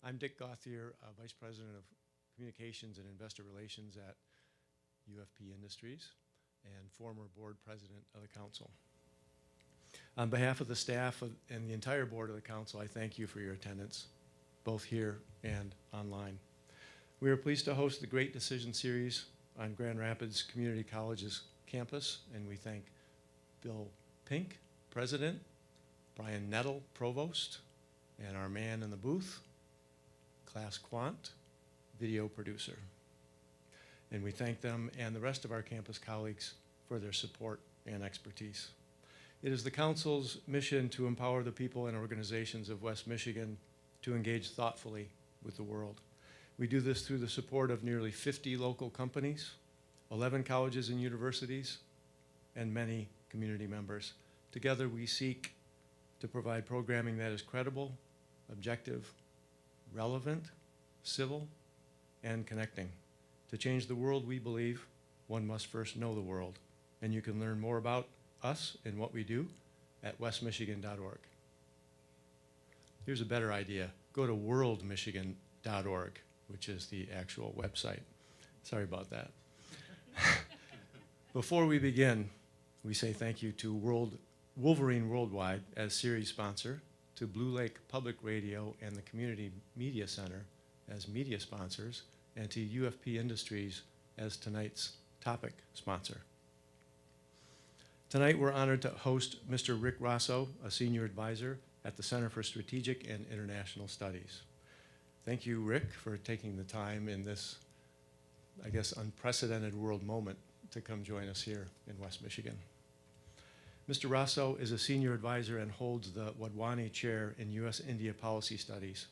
I'm Dick Gauthier, Vice President of Communications and Investor Relations at UFP Industries and former board president of the council. On behalf of the staff and the entire board of the council, I thank you for your attendance, both here and online. We are pleased to host the Great Decision Series on Grand Rapids Community College's campus, and we thank Bill Pink, President, Brian Nettle, Provost, and our man in the booth, Class Quant, video producer. And we thank them and the rest of our campus colleagues for their support and expertise. It is the Council's mission to empower the people and organizations of West Michigan to engage thoughtfully with the world. We do this through the support of nearly 50 local companies, 11 colleges and universities, and many community members. Together we seek to provide programming that is credible, objective, relevant, civil, and connecting. To change the world, we believe one must first know the world, and you can learn more about us and what we do at westmichigan.org. Here's a better idea. Go to worldmichigan.org, which is the actual website. Sorry about that. Before we begin, we say thank you to Wolverine Worldwide as series sponsor, to Blue Lake Public Radio and the Community Media Center as media sponsors, and to UFP Industries as tonight's topic sponsor. Tonight we're honored to host Mr. Rick Rossow, a senior advisor at the Center for Strategic and International Studies. Thank you, Rick, for taking the time in this, I guess, unprecedented world moment to come join us here in West Michigan. Mr. Rossow is a senior advisor and holds the Wadhwani Chair in U.S. India Policy Studies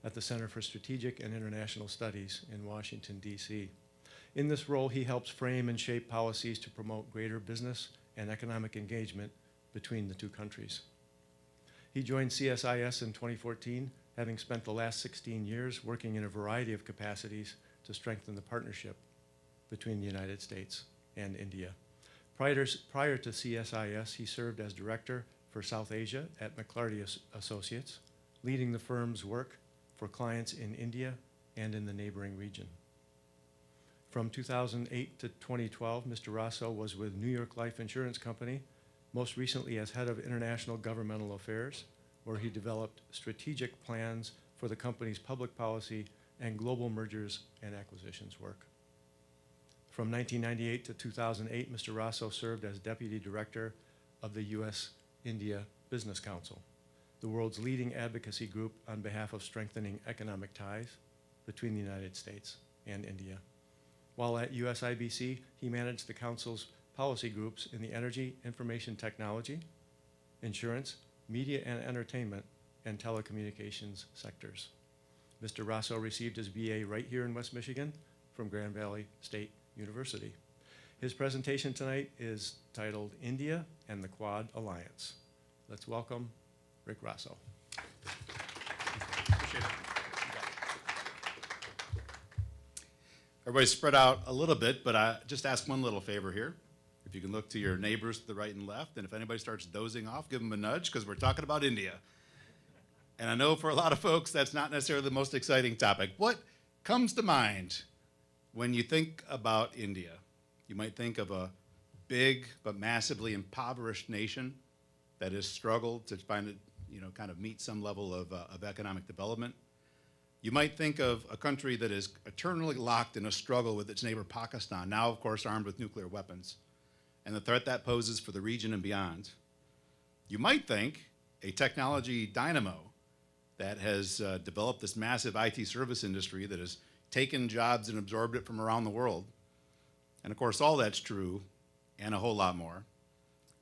at the Center for Strategic and International Studies in Washington, D.C. In this role, he helps frame and shape policies to promote greater business and economic engagement between the two countries. He joined CSIS in 2014, having spent the last 16 years working in a variety of capacities to strengthen the partnership between the United States and India. Prior to CSIS, he served as director for South Asia at McClarty Associates, leading the firm's work for clients in India and in the neighboring region. From 2008 to 2012, Mr. Rossow was with New York Life Insurance Company, most recently as head of international governmental affairs, where he developed strategic plans for the company's public policy and global mergers and acquisitions work. From 1998 to 2008, Mr. Rossow served as deputy director of the U.S. India Business Council, the world's leading advocacy group on behalf of strengthening economic ties between the United States and India. While at USIBC, he managed the council's policy groups in the energy, information technology, insurance, media and entertainment, and telecommunications sectors. Mr. Rossow received his BA right here in West Michigan from Grand Valley State University. His presentation tonight is titled India and the Quad Alliance. Let's welcome Rick Rossow. Appreciate it. Everybody's spread out a little bit, but I just ask one little favor here. If you can look to your neighbors to the right and left, and if anybody starts dozing off, give them a nudge, because we're talking about India. And I know for a lot of folks, that's not necessarily the most exciting topic. What comes to mind when you think about India? You might think of a big but massively impoverished nation that has struggled to find it, kind of meet some level of economic development. You might think of a country that is eternally locked in a struggle with its neighbor Pakistan, now of course armed with nuclear weapons, and the threat that poses for the region and beyond. You might think a technology dynamo that has developed this massive IT service industry that has taken jobs and absorbed it from around the world. And of course all that's true and a whole lot more.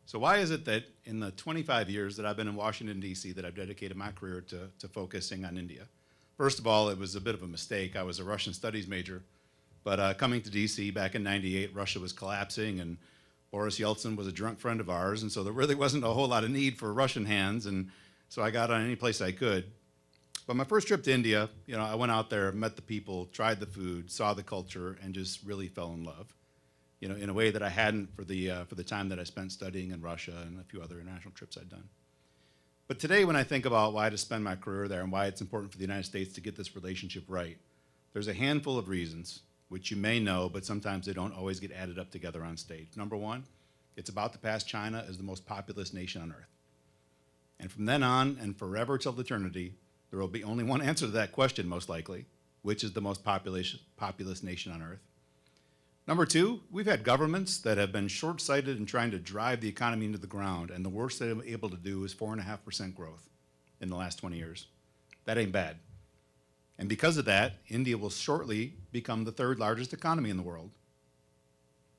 So why is it that in the 25 years that I've been in Washington, D.C., that I've dedicated my career to focusing on India? First of all, it was a bit of a mistake. I was a Russian studies major, but coming to D.C. back in '98, Russia was collapsing, and Boris Yeltsin was a drunk friend of ours, and so there really wasn't a whole lot of need for Russian hands, and so I got on any place I could. But my first trip to India, I went out there, met the people, tried the food, saw the culture, and just really fell in love, in a way that I hadn't for the time that I spent studying in Russia and a few other international trips I'd done. But today, when I think about why to spend my career there and why it's important for the United States to get this relationship right, there's a handful of reasons, which you may know, but sometimes they don't always get added up together on stage. Number one, it's about to pass China as the most populous nation on earth. And from then on, and forever till eternity, there will be only one answer to that question, most likely, which is the most populous nation on earth. Number two, we've had governments that have been short-sighted in trying to drive the economy into the ground, and the worst they've been able to do is 4.5% growth in the last 20 years. That ain't bad. And because of that, India will shortly become the third largest economy in the world.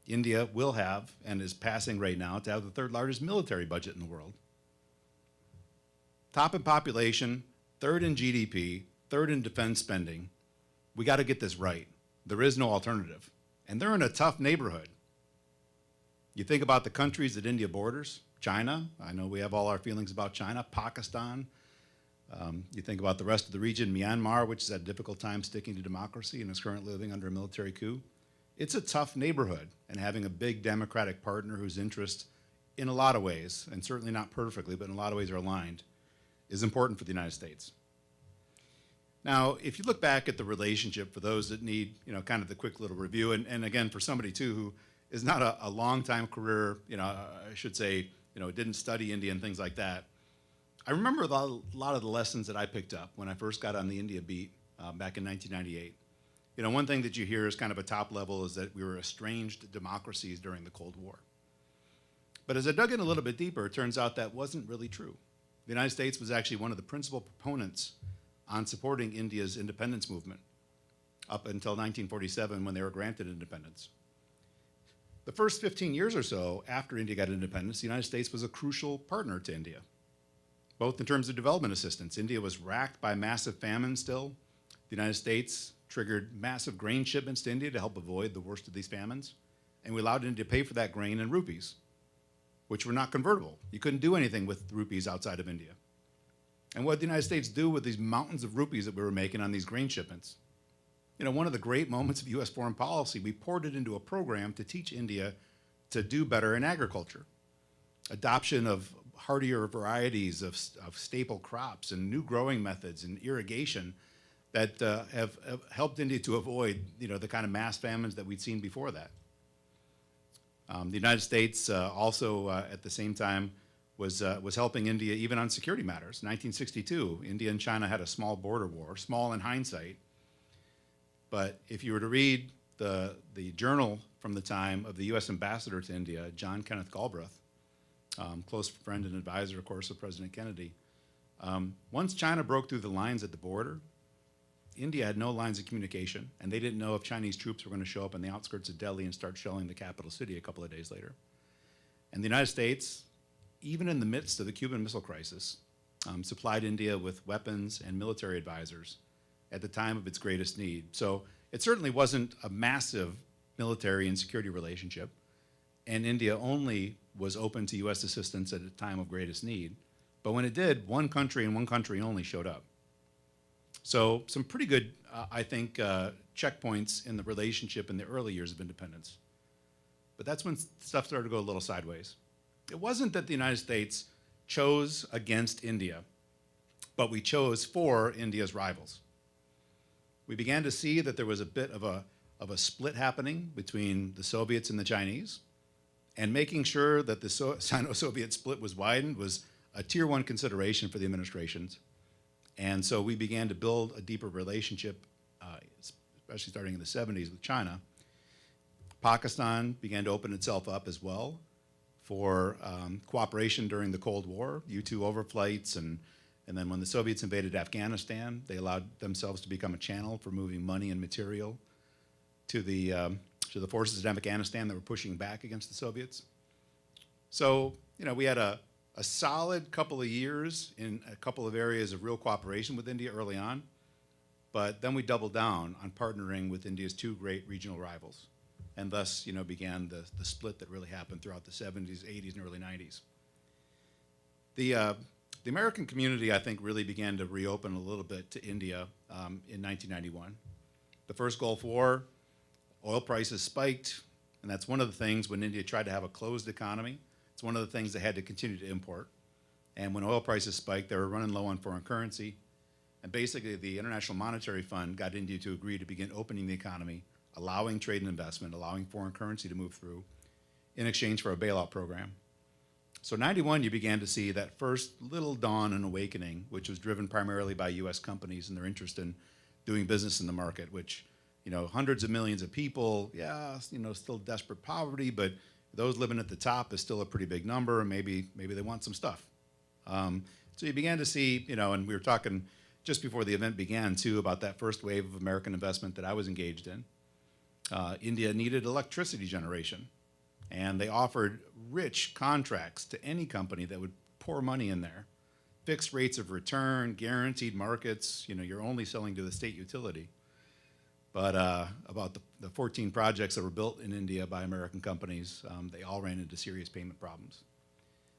India will have, and is passing right now, to have the third largest military budget in the world. Top in population, third in GDP, third in defense spending. We got to get this right. There is no alternative. And they're in a tough neighborhood. You think about the countries that India borders, China, I know we have all our feelings about China, Pakistan. You think about the rest of the region, Myanmar, which has had a difficult time sticking to democracy and is currently living under a military coup. It's a tough neighborhood, and having a big democratic partner whose interests, in a lot of ways, and certainly not perfectly, but in a lot of ways are aligned, is important for the United States. Now, if you look back at the relationship, for those that need, kind of the quick little review, and again, for somebody too who is not a long time career, I should say, didn't study India and things like that, I remember a lot of the lessons that I picked up when I first got on the India beat back in 1998. One thing that you hear as kind of a top level is that we were estranged democracies during the Cold War. But as I dug in a little bit deeper, it turns out that wasn't really true. The United States was actually one of the principal proponents on supporting India's independence movement up until 1947 when they were granted independence. The first 15 years or so after India got independence, the United States was a crucial partner to India, both in terms of development assistance. India was racked by massive famine still. The United States triggered massive grain shipments to India to help avoid the worst of these famines, and we allowed India to pay for that grain in rupees, which were not convertible. You couldn't do anything with rupees outside of India. And what did the United States do with these mountains of rupees that we were making on these grain shipments? One of the great moments of U.S. foreign policy, we poured it into a program to teach India to do better in agriculture. Adoption of hardier varieties of staple crops and new growing methods and irrigation that have helped India to avoid, the kind of mass famines that we'd seen before that. The United States also, at the same time, was helping India even on security matters. 1962, India and China had a small border war, small in hindsight. But if you were to read the journal from the time of the U.S. ambassador to India, John Kenneth Galbraith, close friend and advisor, of course, of President Kennedy, once China broke through the lines at the border, India had no lines of communication, and they didn't know if Chinese troops were going to show up on the outskirts of Delhi and start shelling the capital city a couple of days later. And the United States, even in the midst of the Cuban Missile Crisis, supplied India with weapons and military advisors at the time of its greatest need. So it certainly wasn't a massive military and security relationship, and India only was open to U.S. assistance at a time of greatest need. But when it did, one country and one country only showed up. So some pretty good, I think, checkpoints in the relationship in the early years of independence. But that's when stuff started to go a little sideways. It wasn't that the United States chose against India, but we chose for India's rivals. We began to see that there was a bit of a split happening between the Soviets and the Chinese, and making sure that the Sino-Soviet split was widened was a tier one consideration for the administrations. And so we began to build a deeper relationship, especially starting in the 70s with China. Pakistan began to open itself up as well for cooperation during the Cold War, U-2 overflights, and then when the Soviets invaded Afghanistan, they allowed themselves to become a channel for moving money and material to the forces in Afghanistan that were pushing back against the Soviets. So, we had a solid couple of years in a couple of areas of real cooperation with India early on, but then we doubled down on partnering with India's two great regional rivals, and thus, began the split that really happened throughout the 70s, 80s, and early 90s. The American community, I think, really began to reopen a little bit to India in 1991. The first Gulf War, oil prices spiked, and that's one of the things when India tried to have a closed economy. It's one of the things they had to continue to import. And when oil prices spiked, they were running low on foreign currency. And basically, the International Monetary Fund got India to agree to begin opening the economy, allowing trade and investment, allowing foreign currency to move through in exchange for a bailout program. So 91, you began to see that first little dawn and awakening, which was driven primarily by U.S. companies and their interest in doing business in the market, which, hundreds of millions of people, still desperate poverty, but those living at the top is still a pretty big number, and maybe they want some stuff. So you began to see, and we were talking just before the event began, too, about that first wave of American investment that I was engaged in. India needed electricity generation, and they offered rich contracts to any company that would pour money in there. Fixed rates of return, guaranteed markets, you're only selling to the state utility. But about the 14 projects that were built in India by American companies, they all ran into serious payment problems.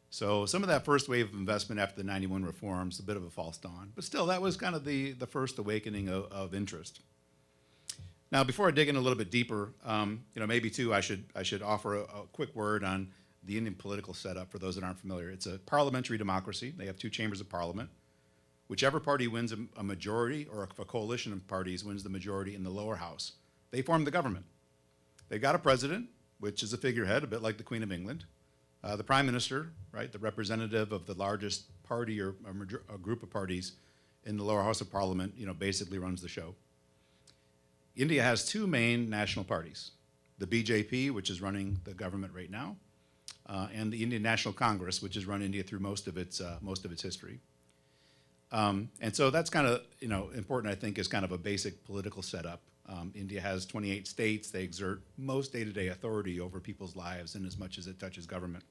So some of that first wave of investment after the 91 reforms, a bit of a false dawn. But still, that was kind of the first awakening of interest. Now, before I dig in a little bit deeper, maybe too, I should offer a quick word on the Indian political setup for those that aren't familiar. It's a parliamentary democracy. They have two chambers of parliament. Whichever party wins a majority, or if a coalition of parties wins the majority in the lower house, they form the government. They've got a president, which is a figurehead, a bit like the Queen of England. The prime minister, right, the representative of the largest party or a group of parties in the lower house of parliament, basically runs the show. India has two main national parties, the BJP, which is running the government right now, and the Indian National Congress, which has run India through most of its history. And so that's kind of important, I think, as kind of a basic political setup. India has 28 states. They exert most day-to-day authority over people's lives in as much as it touches government.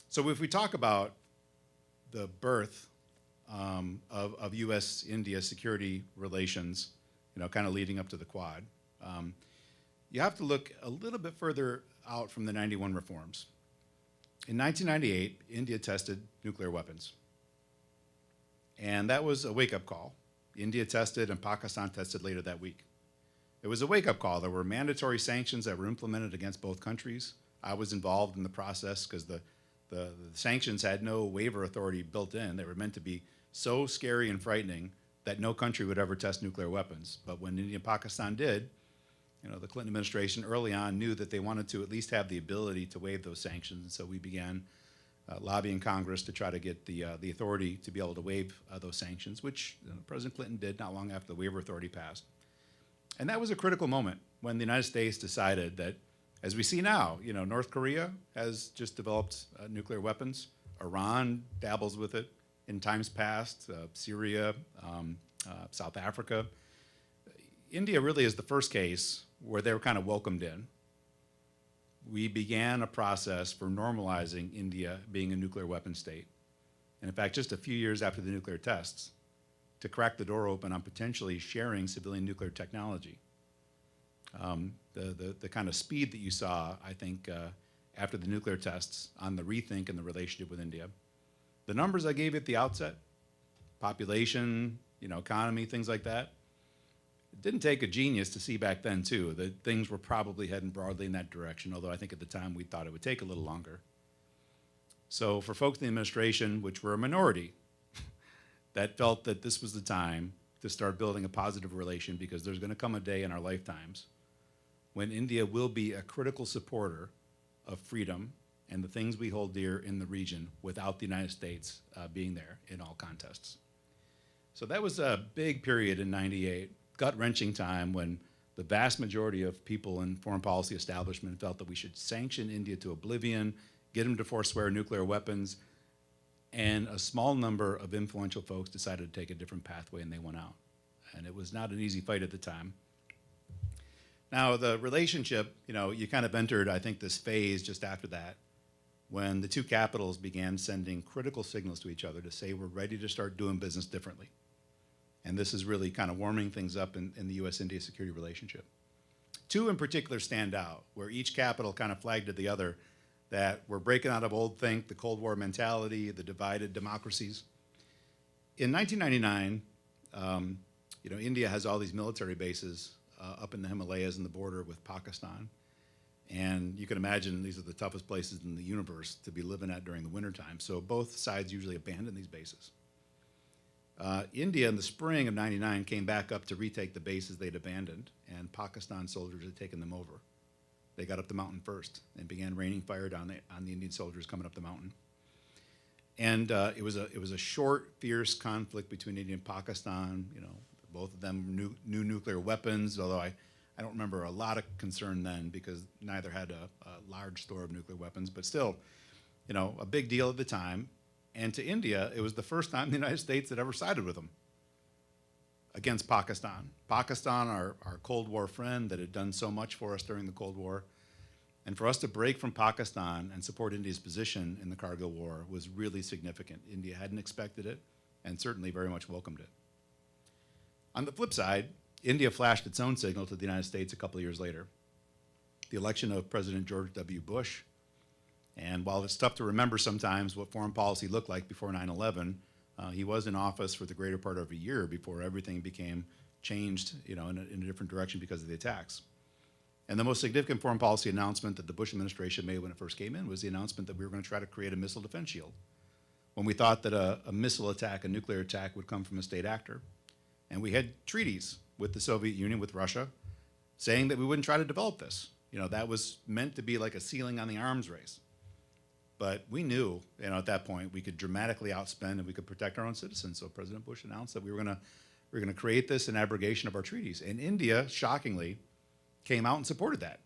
So if we talk about the birth of U.S.-India security relations, kind of leading up to the Quad, you have to look a little bit further out from the 91 reforms. In 1998, India tested nuclear weapons. And that was a wake-up call. India tested and Pakistan tested later that week. It was a wake-up call. There were mandatory sanctions that were implemented against both countries. I was involved in the process because the sanctions had no waiver authority built in. They were meant to be so scary and frightening that no country would ever test nuclear weapons. But when India and Pakistan did, the Clinton administration early on knew that they wanted to at least have the ability to waive those sanctions. And so we began lobbying Congress to try to get the authority to be able to waive those sanctions, which President Clinton did not long after the waiver authority passed. And that was a critical moment when the United States decided that, as we see now, North Korea has just developed nuclear weapons. Iran dabbles with it in times past, Syria, South Africa. India really is the first case where they were kind of welcomed in. We began a process for normalizing India being a nuclear weapon state. And in fact, just a few years after the nuclear tests, to crack the door open on potentially sharing civilian nuclear technology. The kind of speed that you saw, I think, after the nuclear tests on the rethink and the relationship with India. The numbers I gave you at the outset, population, economy, things like that, it didn't take a genius to see back then, too, that things were probably heading broadly in that direction, although I think at the time we thought it would take a little longer. So for folks in the administration, which were a minority, that felt that this was the time to start building a positive relation, because there's going to come a day in our lifetimes when India will be a critical supporter of freedom and the things we hold dear in the region without the United States being there in all contests. So that was a big period in '98, gut-wrenching time when the vast majority of people in foreign policy establishment felt that we should sanction India to oblivion, get them to forswear nuclear weapons, and a small number of influential folks decided to take a different pathway and they went out. And it was not an easy fight at the time. Now, the relationship, you kind of entered, I think, this phase just after that, when the two capitals began sending critical signals to each other to say we're ready to start doing business differently. And this is really kind of warming things up in the U.S.-India security relationship. Two in particular stand out, where each capital kind of flagged to the other that we're breaking out of old think, the Cold War mentality, the divided democracies. In 1999, India has all these military bases up in the Himalayas and the border with Pakistan. And you can imagine these are the toughest places in the universe to be living at during the wintertime. So both sides usually abandon these bases. India in the spring of '99 came back up to retake the bases they'd abandoned, and Pakistan soldiers had taken them over. They got up the mountain first and began raining fire down on the Indian soldiers coming up the mountain. And it was a short, fierce conflict between India and Pakistan. You know, both of them knew nuclear weapons, although I don't remember a lot of concern then because neither had a large store of nuclear weapons, but still, you know, a big deal at the time. And to India, it was the first time the United States had ever sided with them against Pakistan. Pakistan, our Cold War friend that had done so much for us during the Cold War. And for us to break from Pakistan and support India's position in the Kargil War was really significant. India hadn't expected it and certainly very much welcomed it. On the flip side, India flashed its own signal to the United States a couple of years later. The election of President George W. Bush. And while it's tough to remember sometimes what foreign policy looked like before 9/11, he was in office for the greater part of a year before everything became changed, you know, in a different direction because of the attacks. And the most significant foreign policy announcement that the Bush administration made when it first came in was the announcement that we were going to try to create a missile defense shield. When we thought that a missile attack, a nuclear attack, would come from a state actor. And we had treaties with the Soviet Union, with Russia, saying that we wouldn't try to develop this. You know, that was meant to be like a ceiling on the arms race. But we knew, you know, at that point we could dramatically outspend and we could protect our own citizens. So President Bush announced that we were going to create this in abrogation of our treaties. And India, shockingly, came out and supported that.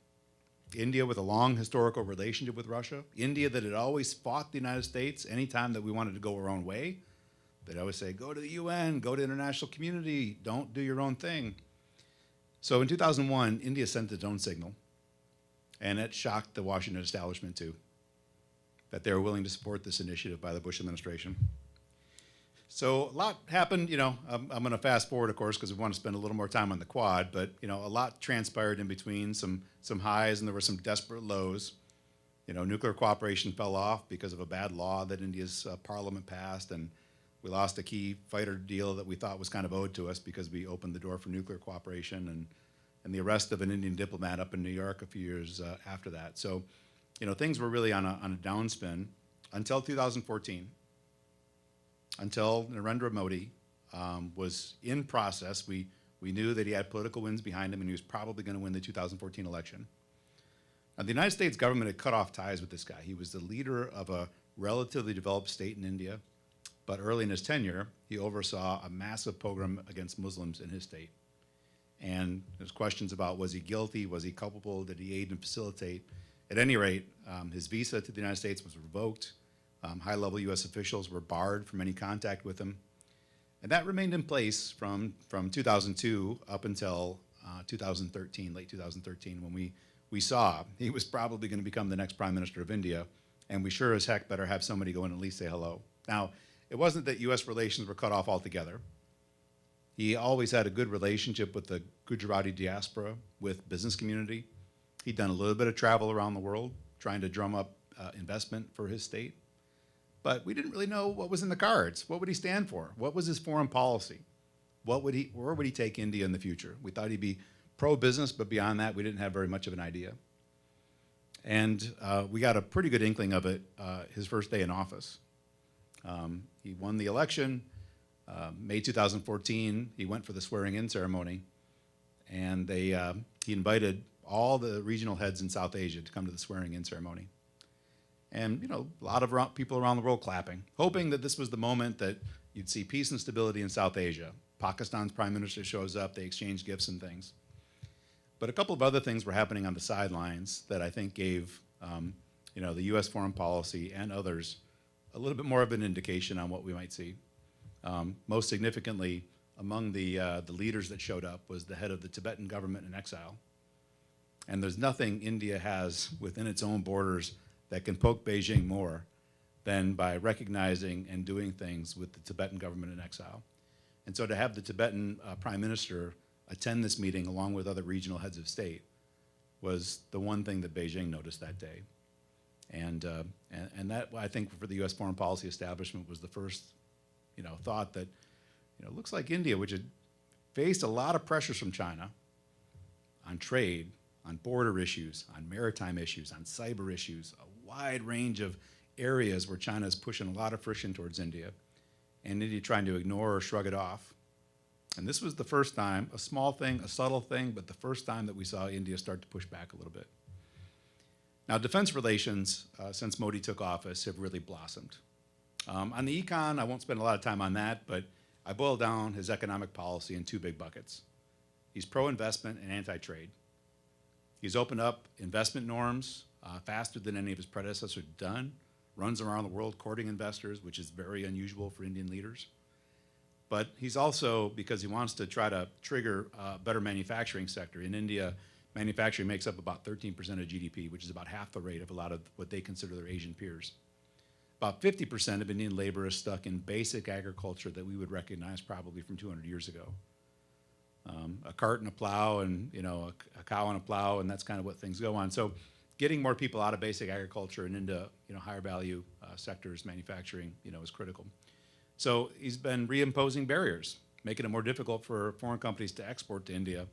India with a long historical relationship with Russia. India that had always fought the United States anytime that we wanted to go our own way. They'd always say, go to the UN, go to international community, don't do your own thing. So in 2001, India sent its own signal. And it shocked the Washington establishment too, that they were willing to support this initiative by the Bush administration. So a lot happened, you know, I'm going to fast forward, of course, because we want to spend a little more time on the Quad, but, you know, a lot transpired in between, some highs and there were some desperate lows. You know, nuclear cooperation fell off because of a bad law that India's parliament passed, and we lost a key fighter deal that we thought was kind of owed to us because we opened the door for nuclear cooperation, and the arrest of an Indian diplomat up in New York a few years after that. So, you know, things were really on a downspin until 2014, until Narendra Modi was in process. We knew that he had political winds behind him and he was probably going to win the 2014 election. Now, the United States government had cut off ties with this guy. He was the leader of a relatively developed state in India, but early in his tenure, he oversaw a massive pogrom against Muslims in his state. And there's questions about, was he guilty? Was he culpable? Did he aid and facilitate? At any rate, his visa to the United States was revoked. High-level U.S. officials were barred from any contact with him. And that remained in place from 2002 up until 2013, late 2013, when we saw he was probably going to become the next Prime Minister of India, and we sure as heck better have somebody go in and at least say hello. Now, it wasn't that U.S. relations were cut off altogether. He always had a good relationship with the Gujarati diaspora, with business community. He'd done a little bit of travel around the world, trying to drum up investment for his state. But we didn't really know what was in the cards. What would he stand for? What was his foreign policy? Where would he take India in the future? We thought he'd be pro-business, but beyond that, we didn't have very much of an idea. And we got a pretty good inkling of it his first day in office. He won the election. May 2014, he went for the swearing-in ceremony, and he invited all the regional heads in South Asia to come to the swearing-in ceremony. And, you know, a lot of people around the world clapping, hoping that this was the moment that you'd see peace and stability in South Asia. Pakistan's prime minister shows up, they exchange gifts and things. But a couple of other things were happening on the sidelines that I think gave, you know, the U.S. foreign policy and others a little bit more of an indication on what we might see. Most significantly, among the leaders that showed up was the head of the Tibetan government in exile. And there's nothing India has within its own borders that can poke Beijing more than by recognizing and doing things with the Tibetan government in exile. And so to have the Tibetan prime minister attend this meeting along with other regional heads of state was the one thing that Beijing noticed that day. And that, I think, for the U.S. foreign policy establishment was the first, you know, thought that, you know, it looks like India, which had faced a lot of pressures from China on trade, on border issues, on maritime issues, on cyber issues, a wide range of areas where China is pushing a lot of friction towards India, and India trying to ignore or shrug it off. And this was the first time, a small thing, a subtle thing, but the first time that we saw India start to push back a little bit. Now, defense relations, since Modi took office, have really blossomed. On the econ, I won't spend a lot of time on that, but I boil down his economic policy in two big buckets. He's pro-investment and anti-trade. He's opened up investment norms faster than any of his predecessors had done, runs around the world courting investors, which is very unusual for Indian leaders. But he's also, because he wants to try to trigger a better manufacturing sector. In India, manufacturing makes up about 13% of GDP, which is about half the rate of a lot of what they consider their Asian peers. About 50% of Indian labor is stuck in basic agriculture that we would recognize probably from 200 years ago. A cart and a plow, and a cow and a plow, and that's kind of what things go on. So getting more people out of basic agriculture and into higher value sectors, manufacturing, is critical. So he's been reimposing barriers, making it more difficult for foreign companies to export to India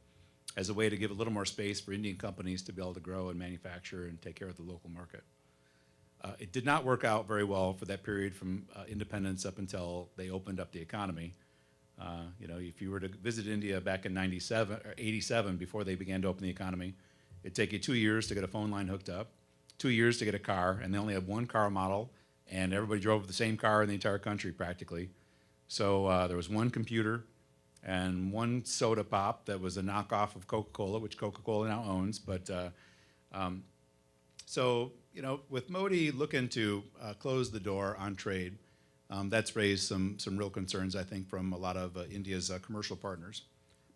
as a way to give a little more space for Indian companies to be able to grow and manufacture and take care of the local market. It did not work out very well for that period from independence up until they opened up the economy. If you were to visit India back in 97 or 87, before they began to open the economy, it'd take you 2 years to get a phone line hooked up, 2 years to get a car, and they only had one car model, and everybody drove the same car in the entire country practically. So there was one computer and one soda pop that was a knockoff of Coca-Cola, which Coca-Cola now owns. But with Modi looking to close the door on trade, that's raised some real concerns, I think, from a lot of India's commercial partners.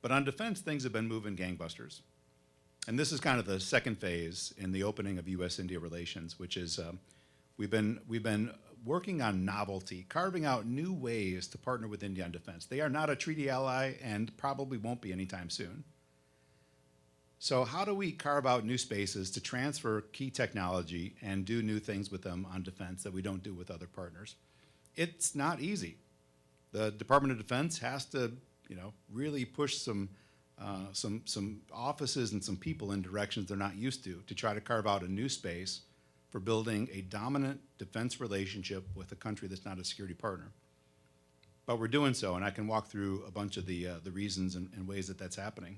But on defense, things have been moving gangbusters. And this is kind of the second phase in the opening of U.S.-India relations, which is we've been working on novelty, carving out new ways to partner with India on defense. They are not a treaty ally and probably won't be anytime soon. So how do we carve out new spaces to transfer key technology and do new things with them on defense that we don't do with other partners? It's not easy. The Department of Defense has to, really push some offices and some people in directions they're not used to try to carve out a new space for building a dominant defense relationship with a country that's not a security partner. But we're doing so, and I can walk through a bunch of the reasons and ways that that's happening.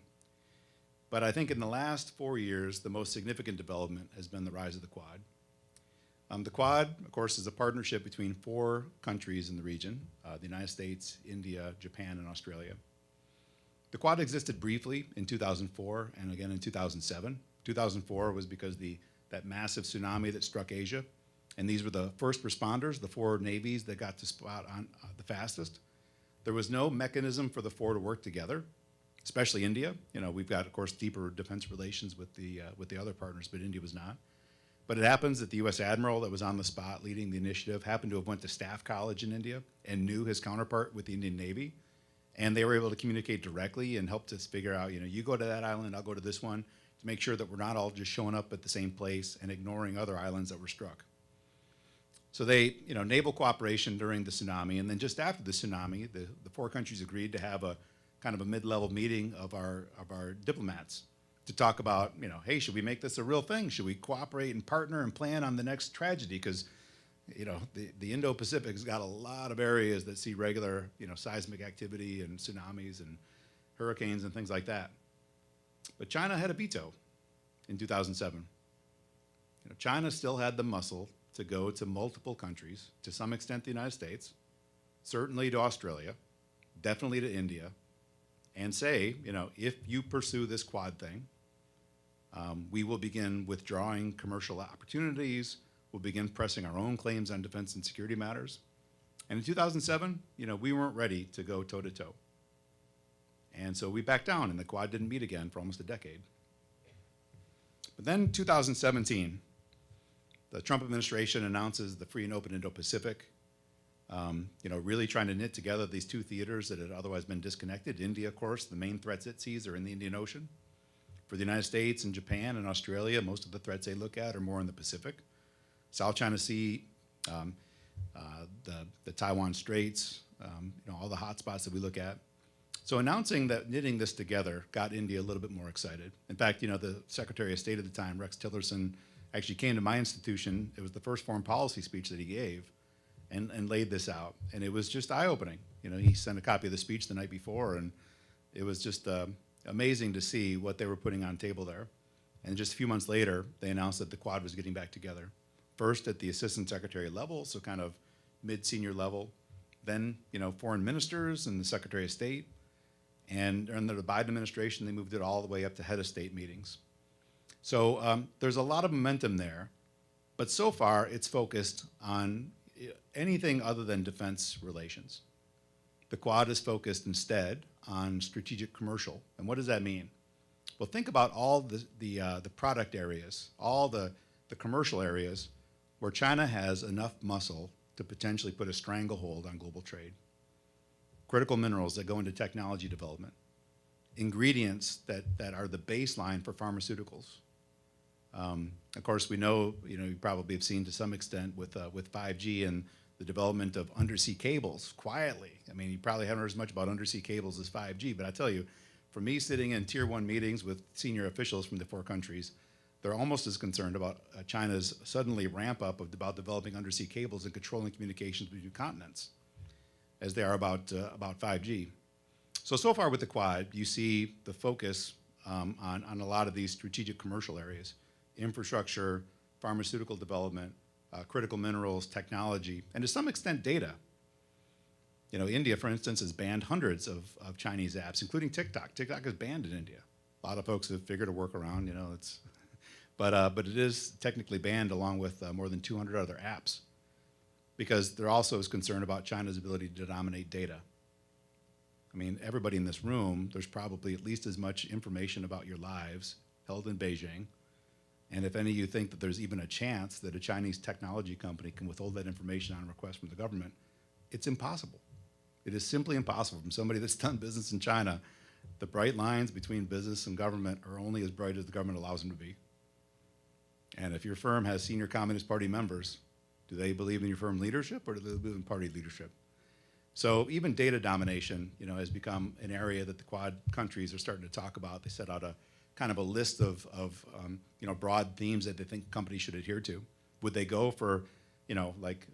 But I think in the last 4 years, the most significant development has been the rise of the Quad. The Quad, of course, is a partnership between 4 countries in the region, the United States, India, Japan, and Australia. The Quad existed briefly in 2004 and again in 2007. 2004 was because that massive tsunami that struck Asia, and these were the first responders, the 4 navies that got to spot on the fastest. There was no mechanism for the 4 to work together, especially India. We've got, of course, deeper defense relations with the other partners, but India was not. But it happens that the U.S. Admiral that was on the spot leading the initiative happened to have went to staff college in India and knew his counterpart with the Indian Navy. And they were able to communicate directly and help us figure out, you go to that island, I'll go to this one, to make sure that we're not all just showing up at the same place and ignoring other islands that were struck. So they, naval cooperation during the tsunami, and then just after the tsunami, the 4 countries agreed to have a kind of a mid-level meeting of our diplomats to talk about, hey, should we make this a real thing? Should we cooperate and partner and plan on the next tragedy? Because, the Indo-Pacific's got a lot of areas that see regular, seismic activity and tsunamis and hurricanes and things like that. But China had a veto in 2007. China still had the muscle to go to multiple countries, to some extent the United States, certainly to Australia, definitely to India, and say, if you pursue this Quad thing, we will begin withdrawing commercial opportunities, we'll begin pressing our own claims on defense and security matters. And in 2007, we weren't ready to go toe-to-toe. And so we backed down, and the Quad didn't meet again for almost a decade. But then 2017, the Trump administration announces the free and open Indo-Pacific, really trying to knit together these 2 theaters that had otherwise been disconnected. India, of course, the main threats it sees are in the Indian Ocean. For the United States and Japan and Australia, most of the threats they look at are more in the Pacific. South China Sea, the Taiwan Straits, all the hot spots that we look at. So announcing that knitting this together got India a little bit more excited. In fact, the Secretary of State at the time, Rex Tillerson, actually came to my institution. It was the first foreign policy speech that he gave and laid this out. And it was just eye-opening. He sent a copy of the speech the night before, and it was just amazing to see what they were putting on table there. And just a few months later, they announced that the Quad was getting back together. First at the Assistant Secretary level, so kind of mid-senior level. Then, foreign ministers and the Secretary of State. And under the Biden administration, they moved it all the way up to head of state meetings. So there's a lot of momentum there. But so far, it's focused on anything other than defense relations. The Quad is focused instead on strategic commercial. And what does that mean? Well, think about all the product areas, all the commercial areas where China has enough muscle to potentially put a stranglehold on global trade. Critical minerals that go into technology development, ingredients that are the baseline for pharmaceuticals. Of course, we know, you probably have seen to some extent with 5G and the development of undersea cables quietly. I mean, you probably haven't heard as much about undersea cables as 5G, but I tell you, for me sitting in tier 1 meetings with senior officials from the 4 countries, they're almost as concerned about China's suddenly ramp up about developing undersea cables and controlling communications between continents as they are about 5G. So far with the Quad, you see the focus on a lot of these strategic commercial areas: infrastructure, pharmaceutical development, critical minerals, technology, and to some extent data. India, for instance, has banned hundreds of Chinese apps, including TikTok. TikTok is banned in India. A lot of folks have figured a workaround, but it is technically banned along with more than 200 other apps, because they're also as concerned about China's ability to dominate data. I mean, everybody in this room, there's probably at least as much information about your lives held in Beijing. And if any of you think that there's even a chance that a Chinese technology company can withhold that information on request from the government, it's impossible. It is simply impossible. From somebody that's done business in China, the bright lines between business and government are only as bright as the government allows them to be. And if your firm has senior Communist Party members, do they believe in your firm leadership, or do they believe in party leadership? So even data domination, has become an area that the Quad countries are starting to talk about. They set out a kind of a list of broad themes that they think companies should adhere to. Would they go for, like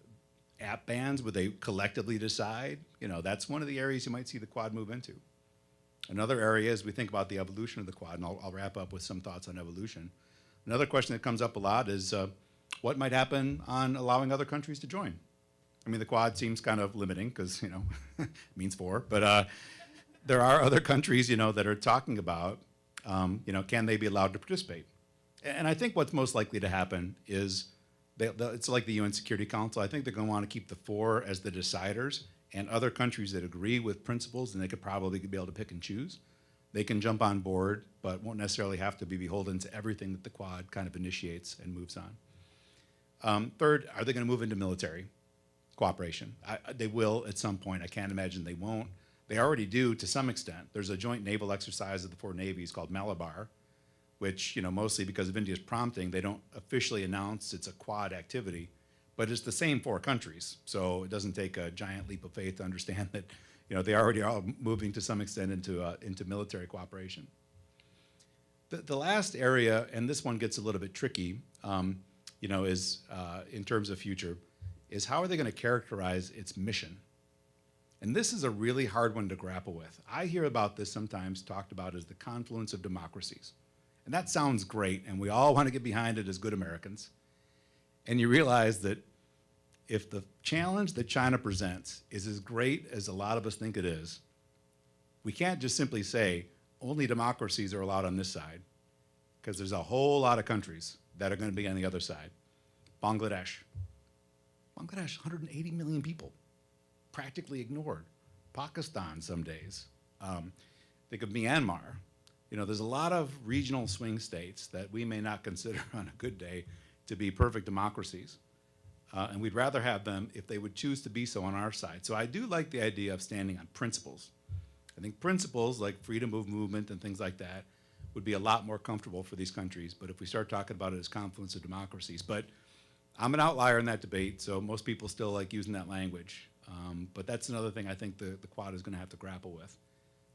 app bans? Would they collectively decide? That's one of the areas you might see the Quad move into. Another area, as we think about the evolution of the Quad, and I'll wrap up with some thoughts on evolution. Another question that comes up a lot is what might happen on allowing other countries to join? I mean, the Quad seems kind of limiting because, it means 4, but there are other countries, that are talking about, can they be allowed to participate? And I think what's most likely to happen is it's like the UN Security Council. I think they're going to want to keep the 4 as the deciders, and other countries that agree with principles, and they could probably be able to pick and choose. They can jump on board, but won't necessarily have to be beholden to everything that the Quad kind of initiates and moves on. Third, are they going to move into military cooperation? They will at some point. I can't imagine they won't. They already do to some extent. There's a joint naval exercise of the 4 navies called Malabar, which, mostly because of India's prompting, they don't officially announce it's a Quad activity, but it's the same 4 countries. So it doesn't take a giant leap of faith to understand that, they already are moving to some extent into military cooperation. The last area, and this one gets a little bit tricky, is in terms of future, is how are they going to characterize its mission? And this is a really hard one to grapple with. I hear about this sometimes talked about as the confluence of democracies. And that sounds great, and we all want to get behind it as good Americans. And you realize that if the challenge that China presents is as great as a lot of us think it is, we can't just simply say only democracies are allowed on this side, because there's a whole lot of countries that are going to be on the other side. Bangladesh, 180 million people, practically ignored. Pakistan some days. Think of Myanmar. There's a lot of regional swing states that we may not consider on a good day to be perfect democracies. And we'd rather have them if they would choose to be so on our side. So I do like the idea of standing on principles. I think principles like freedom of movement and things like that would be a lot more comfortable for these countries. But if we start talking about it as confluence of democracies, but I'm an outlier in that debate, so most people still like using that language. But that's another thing I think the Quad is going to have to grapple with.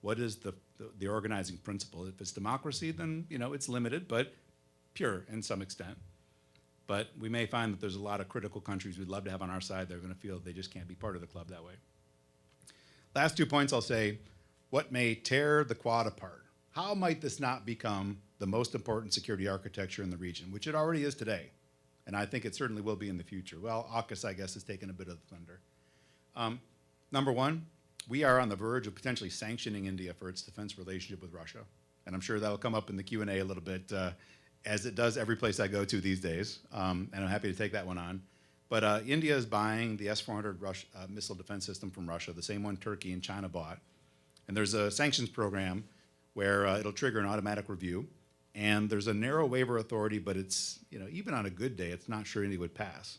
what is the organizing principle? If it's democracy, then it's limited, but pure in some extent. But we may find that there's a lot of critical countries we'd love to have on our side that are going to feel they just can't be part of the club that way. Last 2 points I'll say, what may tear the Quad apart? How might this not become the most important security architecture in the region, which it already is today, and I think it certainly will be in the future? Well, AUKUS, I guess, has taken a bit of the thunder. Number one, we are on the verge of potentially sanctioning India for its defense relationship with Russia, and I'm sure that'll come up in the Q&A a little bit, as it does every place I go to these days, and I'm happy to take that one on. But India is buying the S-400 missile defense system from Russia, the same one Turkey and China bought. And there's a sanctions program where it'll trigger an automatic review. And there's a narrow waiver authority, but it's, even on a good day, it's not sure India would pass.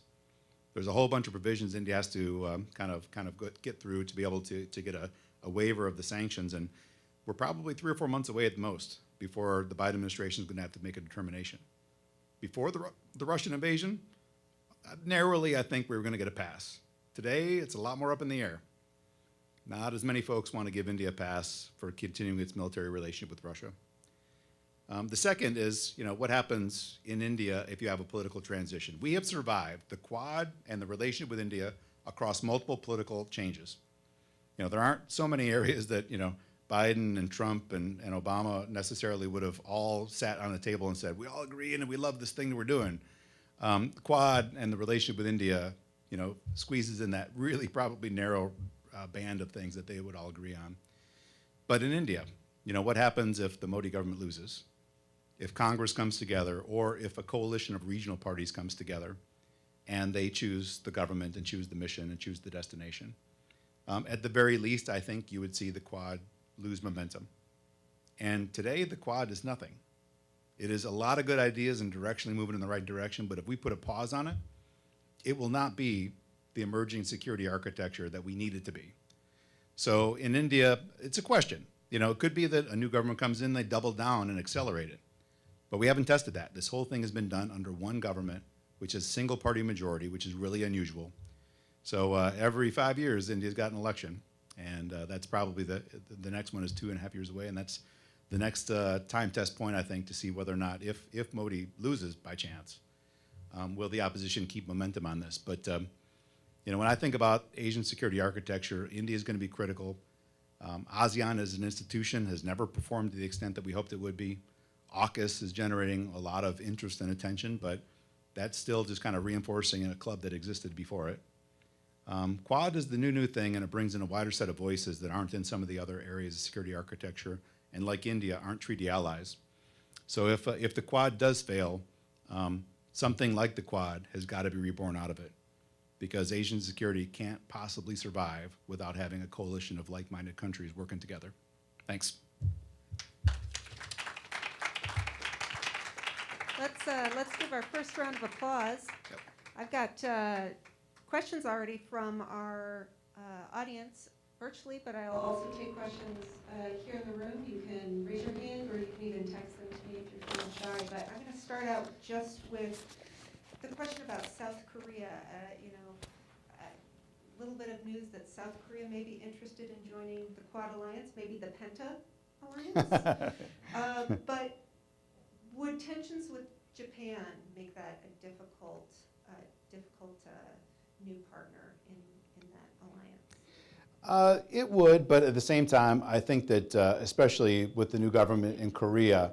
There's a whole bunch of provisions India has to kind of get through to be able to get a waiver of the sanctions. And we're probably 3 or 4 months away at the most before the Biden administration is going to have to make a determination. Before the Russian invasion, narrowly, I think we were going to get a pass. Today, it's a lot more up in the air. Not as many folks want to give India a pass for continuing its military relationship with Russia. The second is, what happens in India if you have a political transition? We have survived the Quad and the relationship with India across multiple political changes. There aren't so many areas that, Biden and Trump and Obama necessarily would have all sat on a table and said, we all agree and we love this thing that we're doing. The Quad and the relationship with India, squeezes in that really probably narrow band of things that they would all agree on. But in India, what happens if the Modi government loses? If Congress comes together, or if a coalition of regional parties comes together and they choose the government and choose the mission and choose the destination? At the very least, I think you would see the Quad lose momentum. And today, the Quad is nothing. It is a lot of good ideas and directionally moving in the right direction, but if we put a pause on it, it will not be the emerging security architecture that we need it to be. So in India, it's a question. It could be that a new government comes in, they double down and accelerate it. But we haven't tested that. This whole thing has been done under one government, which is single party majority, which is really unusual. So every 5 years, India's got an election. And that's probably the next one is 2.5 years away. And that's the next time test point, I think, to see whether or not, if Modi loses by chance, will the opposition keep momentum on this? But when I think about Asian security architecture, India is going to be critical. ASEAN as an institution has never performed to the extent that we hoped it would be. AUKUS is generating a lot of interest and attention, but that's still just kind of reinforcing a club that existed before it. Quad is the new thing, and it brings in a wider set of voices that aren't in some of the other areas of security architecture, and like India, aren't treaty allies. So if the Quad does fail, something like the Quad has got to be reborn out of it, because Asian security can't possibly survive without having a coalition of like-minded countries working together. Thanks. Let's give our first round of applause. Yep. I've got questions already from our audience virtually, but I'll also take questions here in the room. You can raise your hand, or you can even text them to me if you're feeling shy. But I'm going to start out just with the question about South Korea. A little bit of news that South Korea may be interested in joining the Quad Alliance, maybe the Penta Alliance. But would tensions with Japan make that a difficult new partner in that alliance? It would, but at the same time, I think that especially with the new government in Korea,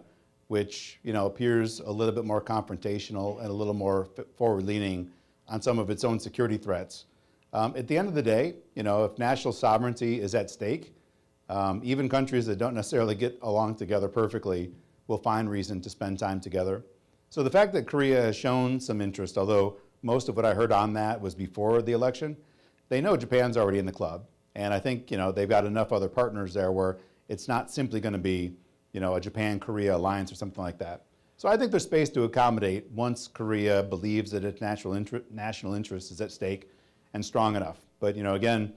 which appears a little bit more confrontational and a little more forward-leaning on some of its own security threats. At the end of the day, if national sovereignty is at stake, even countries that don't necessarily get along together perfectly will find reason to spend time together. So the fact that Korea has shown some interest, although most of what I heard on that was before the election, they know Japan's already in the club. And I think, they've got enough other partners there where it's not simply going to be, a Japan-Korea alliance or something like that. So I think there's space to accommodate once Korea believes that its national interest is at stake and strong enough. But, again,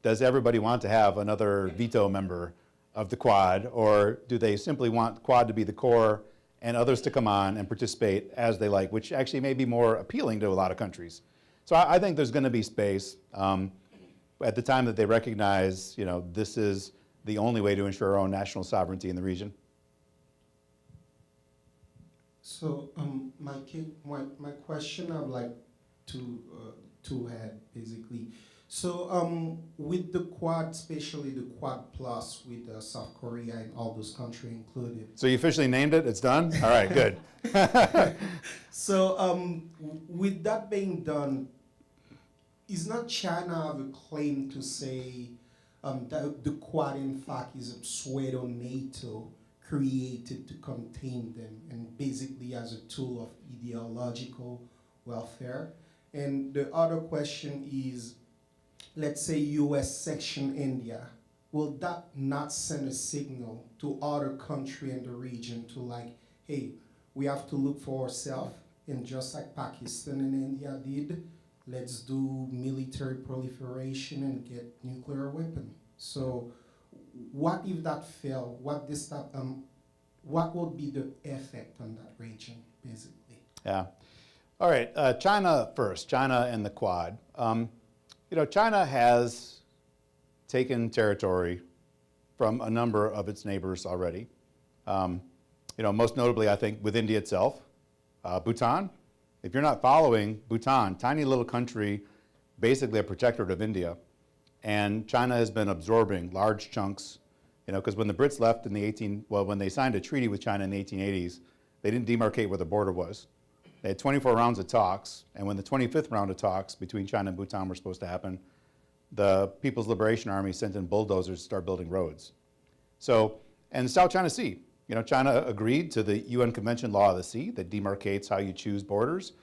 does everybody want to have another veto member of the Quad, or do they simply want Quad to be the core and others to come on and participate as they like, which actually may be more appealing to a lot of countries. So I think there's going to be space at the time that they recognize, this is the only way to ensure our own national sovereignty in the region. So my question I'd like to add basically. So with the Quad, especially the Quad Plus with South Korea and all those countries included. So you officially named it? It's done? All right, good. So with that being done, is not China have a claim to say that the Quad in fact is a pseudo NATO created to contain them and basically as a tool of ideological welfare? And the other question is, let's say U.S. section India, will that not send a signal to other countries in the region to like, hey, we have to look for ourselves, and just like Pakistan and India did, let's do military proliferation and get nuclear weapon. So what if that failed? What would be the effect on that region, basically? Yeah. All right, China first, China and the Quad. China has taken territory from a number of its neighbors already. Most notably, I think, with India itself. Bhutan, if you're not following Bhutan, tiny little country, basically a protectorate of India. And China has been absorbing large chunks, because when the Brits left in when they signed a treaty with China in the 1880s, they didn't demarcate where the border was. They had 24 rounds of talks, and when the 25th round of talks between China and Bhutan were supposed to happen, the People's Liberation Army sent in bulldozers to start building roads. So, and the South China Sea, China agreed to the UN Convention Law of the Sea that demarcates how you choose borders.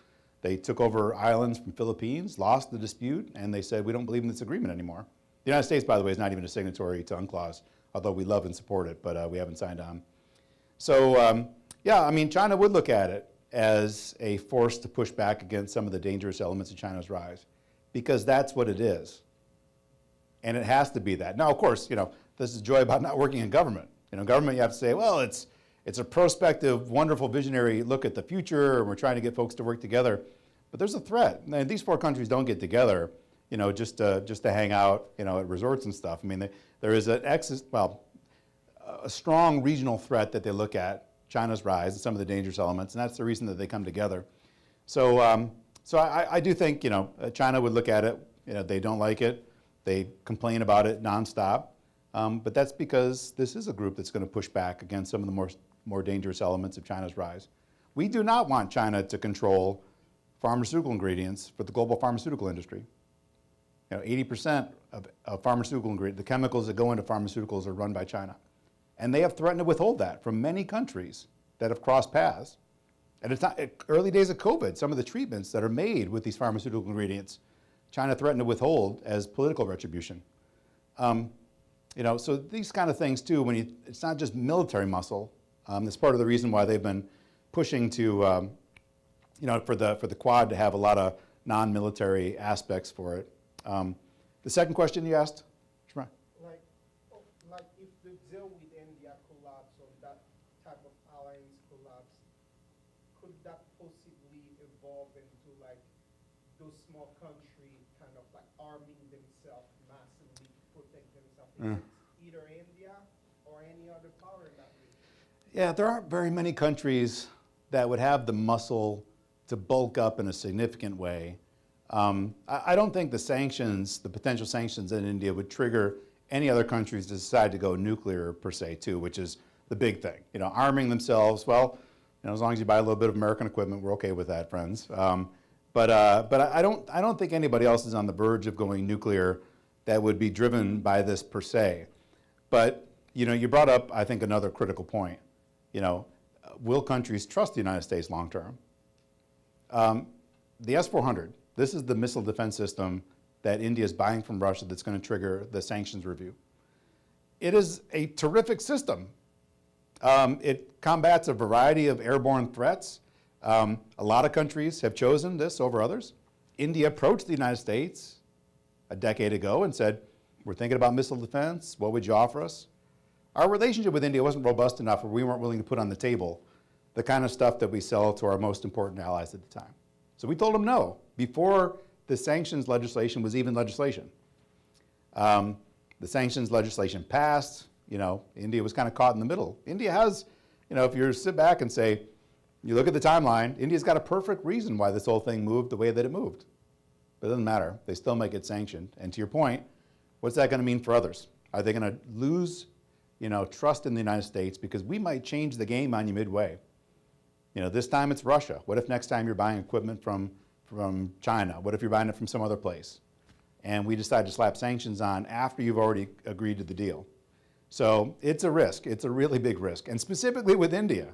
They took over islands from Philippines, lost the dispute, and they said, we don't believe in this agreement anymore. The United States, by the way, is not even a signatory to UNCLOS, although we love and support it, but we haven't signed on. So, China would look at it as a force to push back against some of the dangerous elements of China's rise, because that's what it is. And it has to be that. Now, of course, this is the joy about not working in government. Government, you have to say, well, it's a prospective, wonderful, visionary look at the future, and we're trying to get folks to work together. But there's a threat. And these four countries don't get together, just to hang out, at resorts and stuff. There is a strong regional threat that they look at, China's rise and some of the dangerous elements, and that's the reason that they come together. So, I do think, China would look at it. They don't like it. They complain about it nonstop. But that's because this is a group that's going to push back against some of the more dangerous elements of China's rise. We do not want China to control pharmaceutical ingredients for the global pharmaceutical industry. 80% of pharmaceutical ingredients, the chemicals that go into pharmaceuticals, are run by China. And they have threatened to withhold that from many countries that have crossed paths. And it's not, early days of COVID, some of the treatments that are made with these pharmaceutical ingredients, China threatened to withhold as political retribution. So these kind of things too, it's not just military muscle. That's part of the reason why they've been pushing to, for the Quad to have a lot of non-military aspects for it. The second question you asked? Shemai? Like if the deal with India collapse or that type of alliance collapse, could that possibly evolve into like those small countries kind of like arming themselves massively to protect themselves against either India or any other power in that region? Yeah, there aren't very many countries that would have the muscle to bulk up in a significant way. I don't think the potential sanctions in India would trigger any other countries to decide to go nuclear per se too, which is the big thing. Arming themselves, well, as long as you buy a little bit of American equipment, we're okay with that, friends. But I don't think anybody else is on the verge of going nuclear that would be driven by this per se. But you brought up, I think, another critical point. Will countries trust the United States long term? The S-400, this is the missile defense system that India is buying from Russia that's going to trigger the sanctions review. It is a terrific system. It combats a variety of airborne threats. A lot of countries have chosen this over others. India approached the United States a decade ago and said, we're thinking about missile defense. What would you offer us? Our relationship with India wasn't robust enough where we weren't willing to put on the table the kind of stuff that we sell to our most important allies at the time. So we told them no, before the sanctions legislation was even legislation. The sanctions legislation passed. India was kind of caught in the middle. India has, if you sit back and say, you look at the timeline, India's got a perfect reason why this whole thing moved the way that it moved. But it doesn't matter. They still make it sanctioned. And to your point, what's that going to mean for others? Are they going to lose, trust in the United States because we might change the game on you midway? This time it's Russia. What if next time you're buying equipment from China? What if you're buying it from some other place? And we decide to slap sanctions on after you've already agreed to the deal. So it's a risk. It's a really big risk. And specifically with India,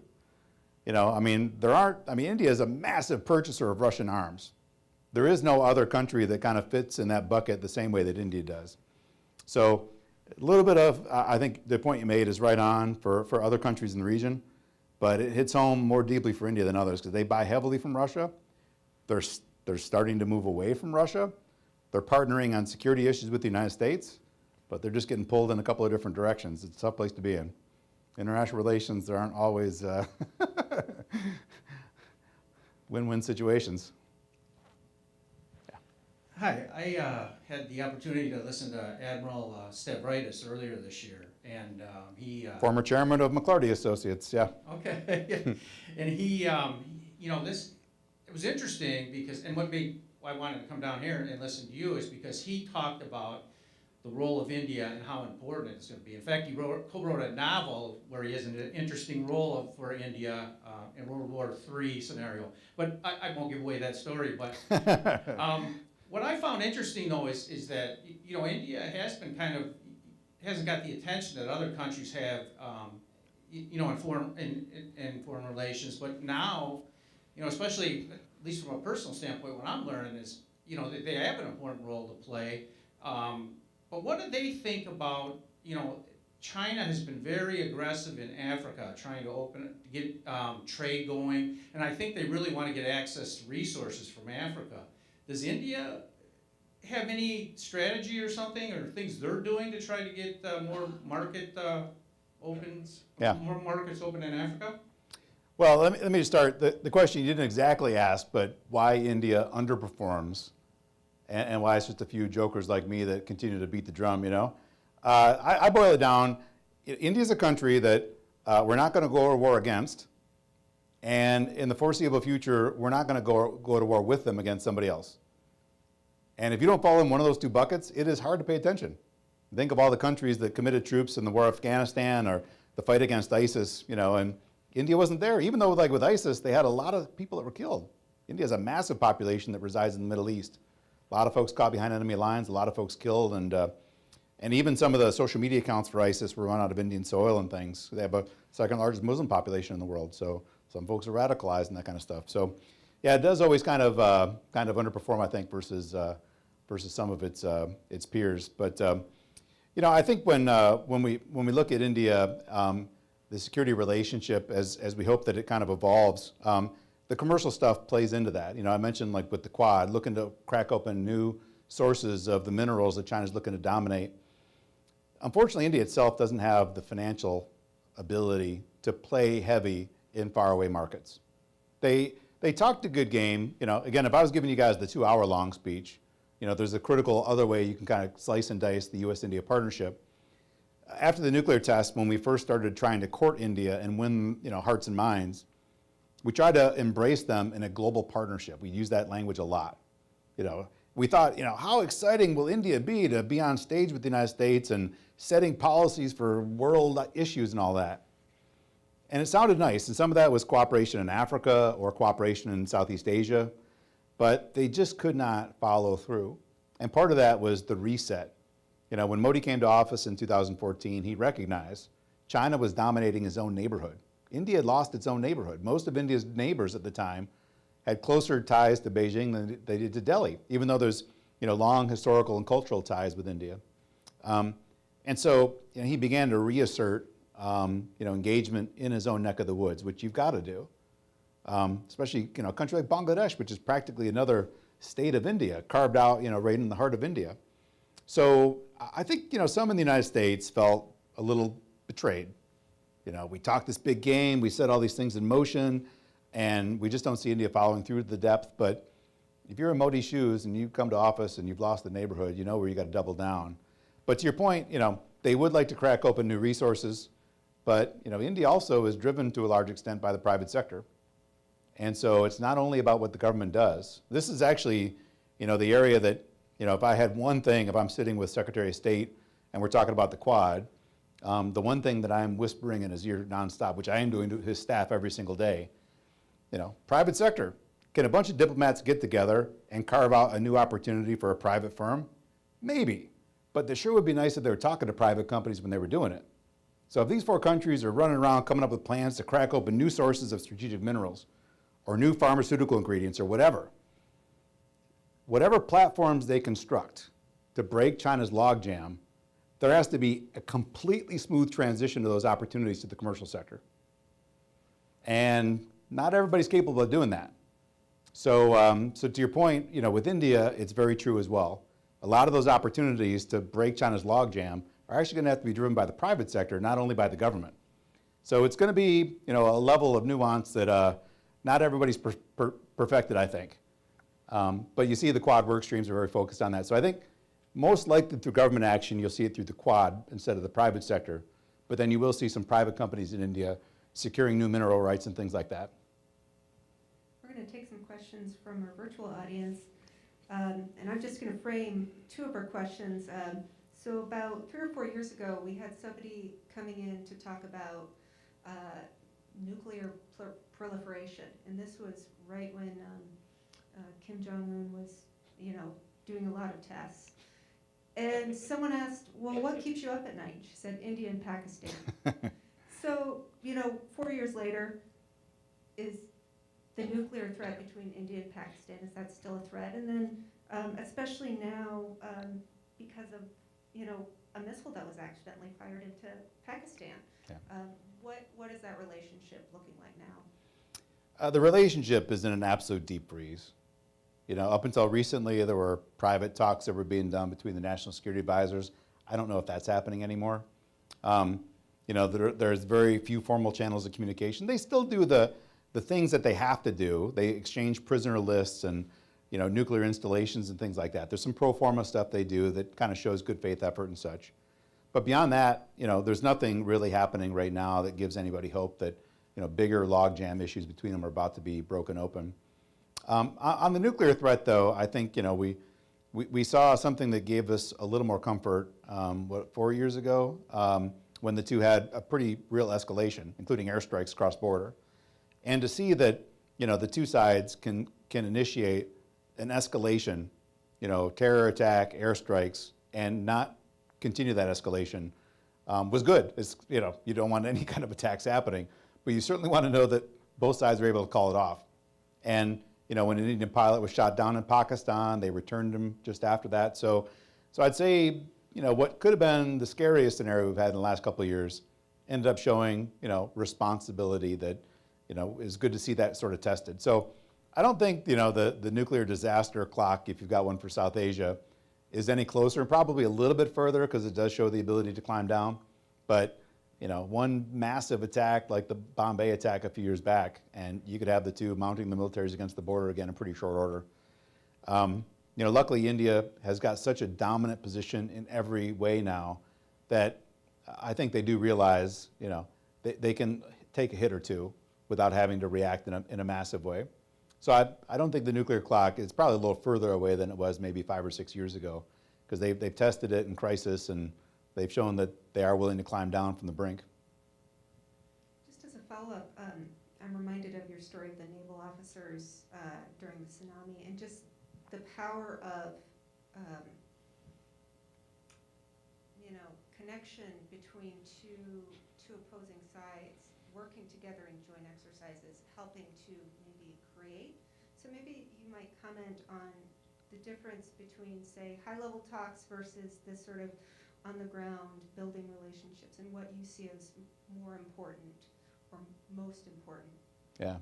India is a massive purchaser of Russian arms. There is no other country that kind of fits in that bucket the same way that India does. So a little bit of, I think the point you made is right on for other countries in the region, but it hits home more deeply for India than others because they buy heavily from Russia. They're starting to move away from Russia. They're partnering on security issues with the United States, but they're just getting pulled in a couple of different directions. It's a tough place to be in. International relations, there aren't always win-win situations. Hi, I had the opportunity to listen to Admiral Stavridis earlier this year, and he... Former chairman of McClarty Associates, yeah. Okay, and he, it was interesting because, and what made why I wanted to come down here and listen to you is because he talked about the role of India and how important it's going to be. In fact, he co-wrote a novel where he has an interesting role for India in World War III scenario. But I won't give away that story, but... what I found interesting, though, is that, India has been hasn't got the attention that other countries have, in foreign relations. But now, especially, at least from a personal standpoint, what I'm learning is, they have an important role to play. But what do they think about, China has been very aggressive in Africa, trying to get trade going. And I think they really want to get access to resources from Africa. Does India have any strategy or something, or things they're doing to try to get more market more markets open in Africa? Well, let me just start. The question you didn't exactly ask, but why India underperforms, and why it's just a few jokers like me that continue to beat the drum. I boil it down. India's a country that we're not going to go to war against, and in the foreseeable future, we're not going to go to war with them against somebody else. And if you don't fall in one of those two buckets, it is hard to pay attention. Think of all the countries that committed troops in the war of Afghanistan or the fight against ISIS, and India wasn't there. Even though, like with ISIS, they had a lot of people that were killed. India has a massive population that resides in the Middle East. A lot of folks caught behind enemy lines, a lot of folks killed, and even some of the social media accounts for ISIS were run out of Indian soil and things. They have a second largest Muslim population in the world, so some folks are radicalized and that kind of stuff. So, yeah, it does always kind of underperform, I think, versus some of its peers. But I think when we look at India, the security relationship as we hope that it kind of evolves, the commercial stuff plays into that. I mentioned like with the Quad, looking to crack open new sources of the minerals that China's looking to dominate. Unfortunately, India itself doesn't have the financial ability to play heavy in faraway markets. They talked a good game. Again, if I was giving you guys the 2-hour-long speech, there's a critical other way you can kind of slice and dice the U.S. India partnership. After the nuclear test, when we first started trying to court India and win, hearts and minds, we tried to embrace them in a global partnership. We use that language a lot. We thought, how exciting will India be to be on stage with the United States and setting policies for world issues and all that. And it sounded nice, and some of that was cooperation in Africa or cooperation in Southeast Asia, but they just could not follow through. And part of that was the reset. When Modi came to office in 2014, he recognized China was dominating his own neighborhood. India had lost its own neighborhood. Most of India's neighbors at the time had closer ties to Beijing than they did to Delhi, even though there's long historical and cultural ties with India. And so he began to reassert engagement in his own neck of the woods, which you've got to do. Especially a country like Bangladesh, which is practically another state of India, carved out right in the heart of India. So I think some in the United States felt a little betrayed. We talked this big game, we set all these things in motion, and we just don't see India following through to the depth. But if you're in Modi's shoes and you come to office and you've lost the neighborhood, you know where you got to double down. But to your point, they would like to crack open new resources, but India also is driven to a large extent by the private sector. And so it's not only about what the government does. This is actually, the area that, if I had one thing, if I'm sitting with Secretary of State and we're talking about the Quad, the one thing that I'm whispering in his ear nonstop, which I am doing to his staff every single day, private sector. Can a bunch of diplomats get together and carve out a new opportunity for a private firm? Maybe, but it sure would be nice if they were talking to private companies when they were doing it. So if these 4 countries are running around coming up with plans to crack open new sources of strategic minerals or new pharmaceutical ingredients or whatever platforms they construct to break China's logjam, there has to be a completely smooth transition to those opportunities to the commercial sector. And not everybody's capable of doing that. So, so to your point, with India, it's very true as well. A lot of those opportunities to break China's logjam are actually going to have to be driven by the private sector, not only by the government. So it's going to be, a level of nuance that not everybody's perfected, I think. But you see the Quad work streams are very focused on that. So I think most likely through government action, you'll see it through the Quad instead of the private sector. But then you will see some private companies in India securing new mineral rights and things like that. We're going to take some questions from our virtual audience. And I'm just going to frame 2 of our questions. So about 3 or 4 years ago, we had somebody coming in to talk about nuclear proliferation. And this was right when Kim Jong-un was, doing a lot of tests. And someone asked, well, what keeps you up at night? She said, India and Pakistan. So, 4 years later, is the nuclear threat between India and Pakistan, is that still a threat? And then, especially now, because of, a missile that was accidentally fired into Pakistan. Yeah. What is that relationship looking like now? The relationship is in an absolute deep freeze. Up until recently, there were private talks that were being done between the national security advisors. I don't know if that's happening anymore. There's very few formal channels of communication. They still do the things that they have to do. They exchange prisoner lists and nuclear installations and things like that. There's some pro forma stuff they do that kind of shows good faith effort and such. But beyond that, there's nothing really happening right now that gives anybody hope that bigger logjam issues between them are about to be broken open. On the nuclear threat, though, I think we saw something that gave us a little more comfort. 4 years ago, when the two had a pretty real escalation, including airstrikes cross border, and to see that the two sides can initiate an escalation, terror attack, airstrikes, and not continue that escalation was good. It's, you don't want any kind of attacks happening, but you certainly want to know that both sides are able to call it off. And when an Indian pilot was shot down in Pakistan, they returned him just after that. So I'd say what could have been the scariest scenario we've had in the last couple of years ended up showing responsibility that is good to see that sort of tested. So I don't think the nuclear disaster clock, if you've got one for South Asia, is any closer, and probably a little bit further because it does show the ability to climb down. But one massive attack like the Bombay attack a few years back, and you could have the two mounting the militaries against the border again in pretty short order. Luckily India has got such a dominant position in every way now that I think they do realize they can take a hit or two without having to react in a massive way. So I don't think the nuclear clock is probably a little further away than it was maybe 5 or 6 years ago, because they've tested it in crisis and they've shown that they are willing to climb down from the brink. Just as a follow-up, I'm reminded of your story of the naval officers during the tsunami and just the power of connection between two opposing sides working together in joint exercises, helping to maybe create. So maybe you might comment on the difference between, say, high-level talks versus this sort of on-the-ground building relationships, and what you see as more important or most important. Yeah.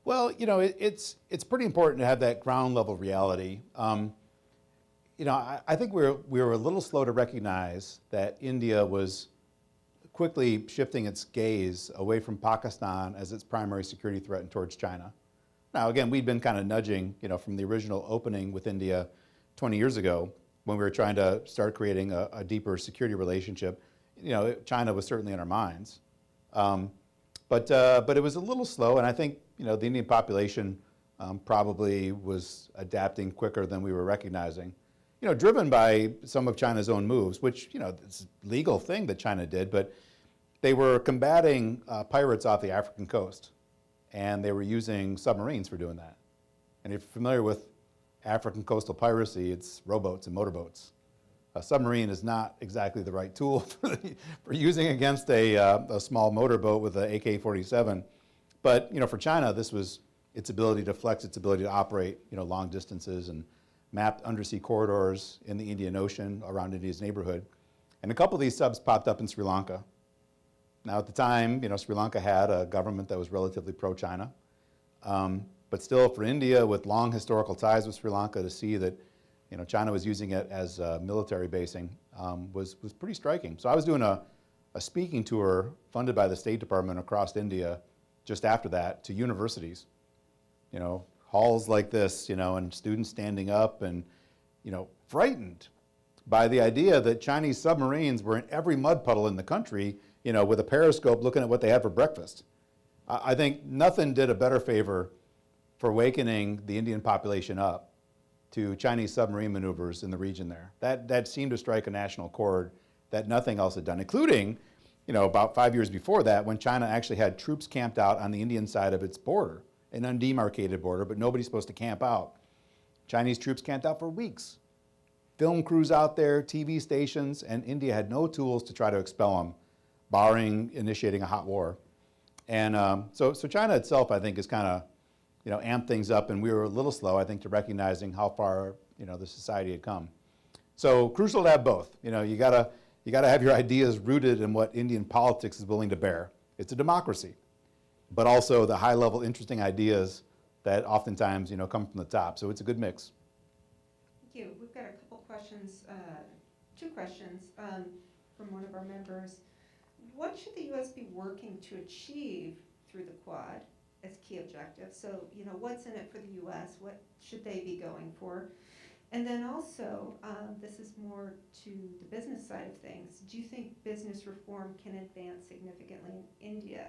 Well, it's pretty important to have that ground level reality. I think we were a little slow to recognize that India was quickly shifting its gaze away from Pakistan as its primary security threat and towards China. Now, again, we'd been kind of nudging, from the original opening with India 20 years ago, when we were trying to start creating a deeper security relationship. China was certainly in our minds. But it was a little slow, and I think the Indian population probably was adapting quicker than we were recognizing. Driven by some of China's own moves, which it's a legal thing that China did, but they were combating pirates off the African coast, and they were using submarines for doing that. And if you're familiar with African coastal piracy, it's rowboats and motorboats. A submarine is not exactly the right tool for using against a small motorboat with an AK-47. But for China, this was its ability to flex, its ability to operate long distances and mapped undersea corridors in the Indian Ocean around India's neighborhood. And a couple of these subs popped up in Sri Lanka. Now at the time, Sri Lanka had a government that was relatively pro-China. But still, for India, with long historical ties with Sri Lanka, to see that China was using it as military basing was pretty striking. So I was doing a speaking tour funded by the State Department across India just after that to universities. Halls like this, and students standing up and, frightened by the idea that Chinese submarines were in every mud puddle in the country, with a periscope looking at what they had for breakfast. I think nothing did a better favor for awakening the Indian population up to Chinese submarine maneuvers in the region there. That seemed to strike a national chord that nothing else had done, including, about 5 years before that, when China actually had troops camped out on the Indian side of its border, an undemarcated border, but nobody's supposed to camp out. Chinese troops camped out for weeks. Film crews out there, TV stations, and India had no tools to try to expel them, barring initiating a hot war. And so China itself, I think, is kind of, amped things up, and we were a little slow, I think, to recognizing how far, the society had come. So crucial to have both. You gotta have your ideas rooted in what Indian politics is willing to bear. It's a democracy, but also the high-level, interesting ideas that oftentimes, come from the top. So it's a good mix. Thank you. We've got a couple questions, two questions from one of our members. What should the U.S. be working to achieve through the Quad as key objectives? So, what's in it for the U.S.? What should they be going for? And then also, this is more to the business side of things. Do you think business reform can advance significantly in India?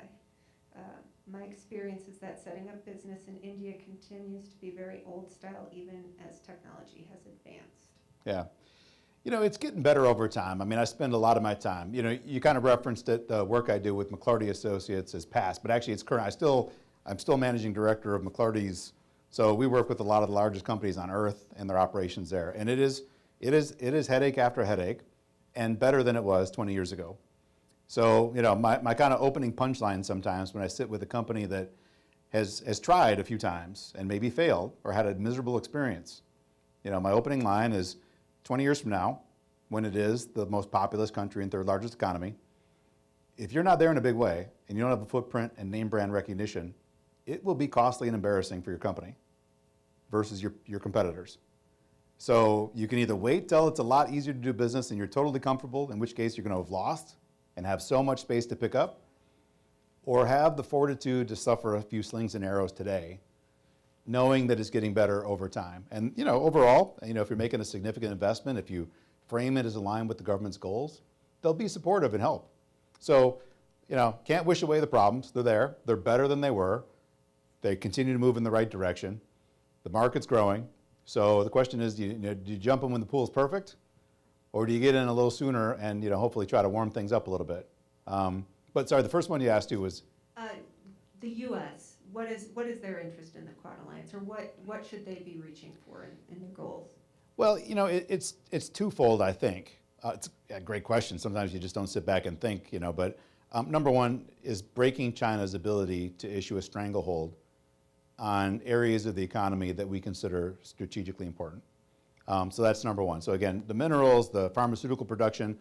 My experience is that setting up business in India continues to be very old style, even as technology has advanced. Yeah. It's getting better over time. I mean, I spend a lot of my time. You kind of referenced it, the work I do with McClarty Associates is past, but actually it's current. I'm still managing director of McClarty's. So we work with a lot of the largest companies on earth and their operations there. And it is headache after headache, and better than it was 20 years ago. So, my kind of opening punchline sometimes when I sit with a company that has tried a few times and maybe failed or had a miserable experience, my opening line is 20 years from now, when it is the most populous country and third largest economy, if you're not there in a big way and you don't have a footprint and name brand recognition, it will be costly and embarrassing for your company versus your competitors. So you can either wait till it's a lot easier to do business and you're totally comfortable, in which case you're going to have lost and have so much space to pick up, or have the fortitude to suffer a few slings and arrows today, knowing that it's getting better over time. And overall, if you're making a significant investment, if you frame it as aligned with the government's goals, they'll be supportive and help. So, can't wish away the problems. They're there. They're better than they were. They continue to move in the right direction. The market's growing. So the question is, do you jump in when the pool's perfect? Or do you get in a little sooner and hopefully try to warm things up a little bit? But sorry, the first one you asked to was? The U.S., what is their interest in the Quad Alliance, or what should they be reaching for in their goals? Well, it's twofold, I think. It's a great question. Sometimes you just don't sit back and think, but number one is breaking China's ability to issue a stranglehold on areas of the economy that we consider strategically important. So that's number one. So again, the minerals, the pharmaceutical production,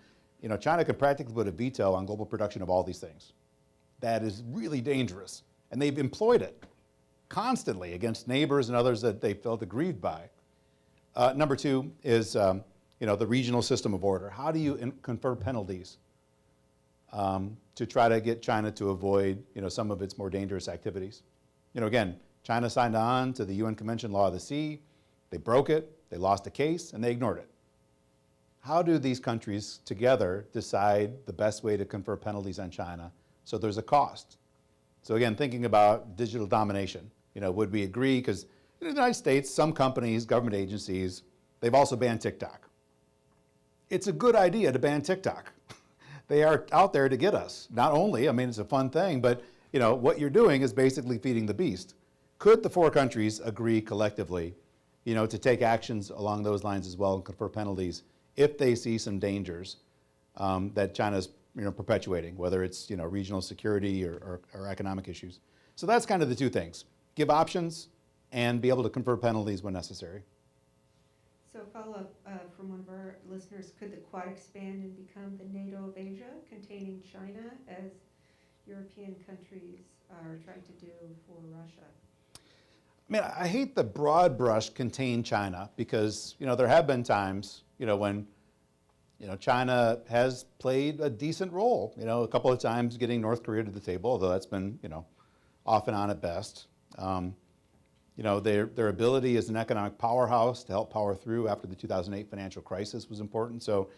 China can practically put a veto on global production of all these things. That is really dangerous. And they've employed it constantly against neighbors and others that they felt aggrieved by. Number two is the regional system of order. How do you confer penalties to try to get China to avoid some of its more dangerous activities? Again, China signed on to the UN Convention Law of the Sea. They broke it. They lost a case, and they ignored it. how do these countries together decide the best way to confer penalties on China so there's a cost? So again, thinking about digital domination, would we agree? Because in the United States, some companies, government agencies, they've also banned TikTok. It's a good idea to ban TikTok. They are out there to get us. Not only, it's a fun thing, but what you're doing is basically feeding the beast. Could the 4 countries agree collectively, to take actions along those lines as well and confer penalties if they see some dangers that China's perpetuating, whether it's regional security or economic issues? So that's kind of the 2 things: give options and be able to confer penalties when necessary. So follow-up from one of our listeners, could the Quad expand and become the NATO of Asia, containing China, as European countries are trying to do for Russia? I hate the broad brush contain China because, there have been times, when, China has played a decent role, a couple of times getting North Korea to the table, although that's been, off and on at best. Their ability as an economic powerhouse to help power through after the 2008 financial crisis was important. So,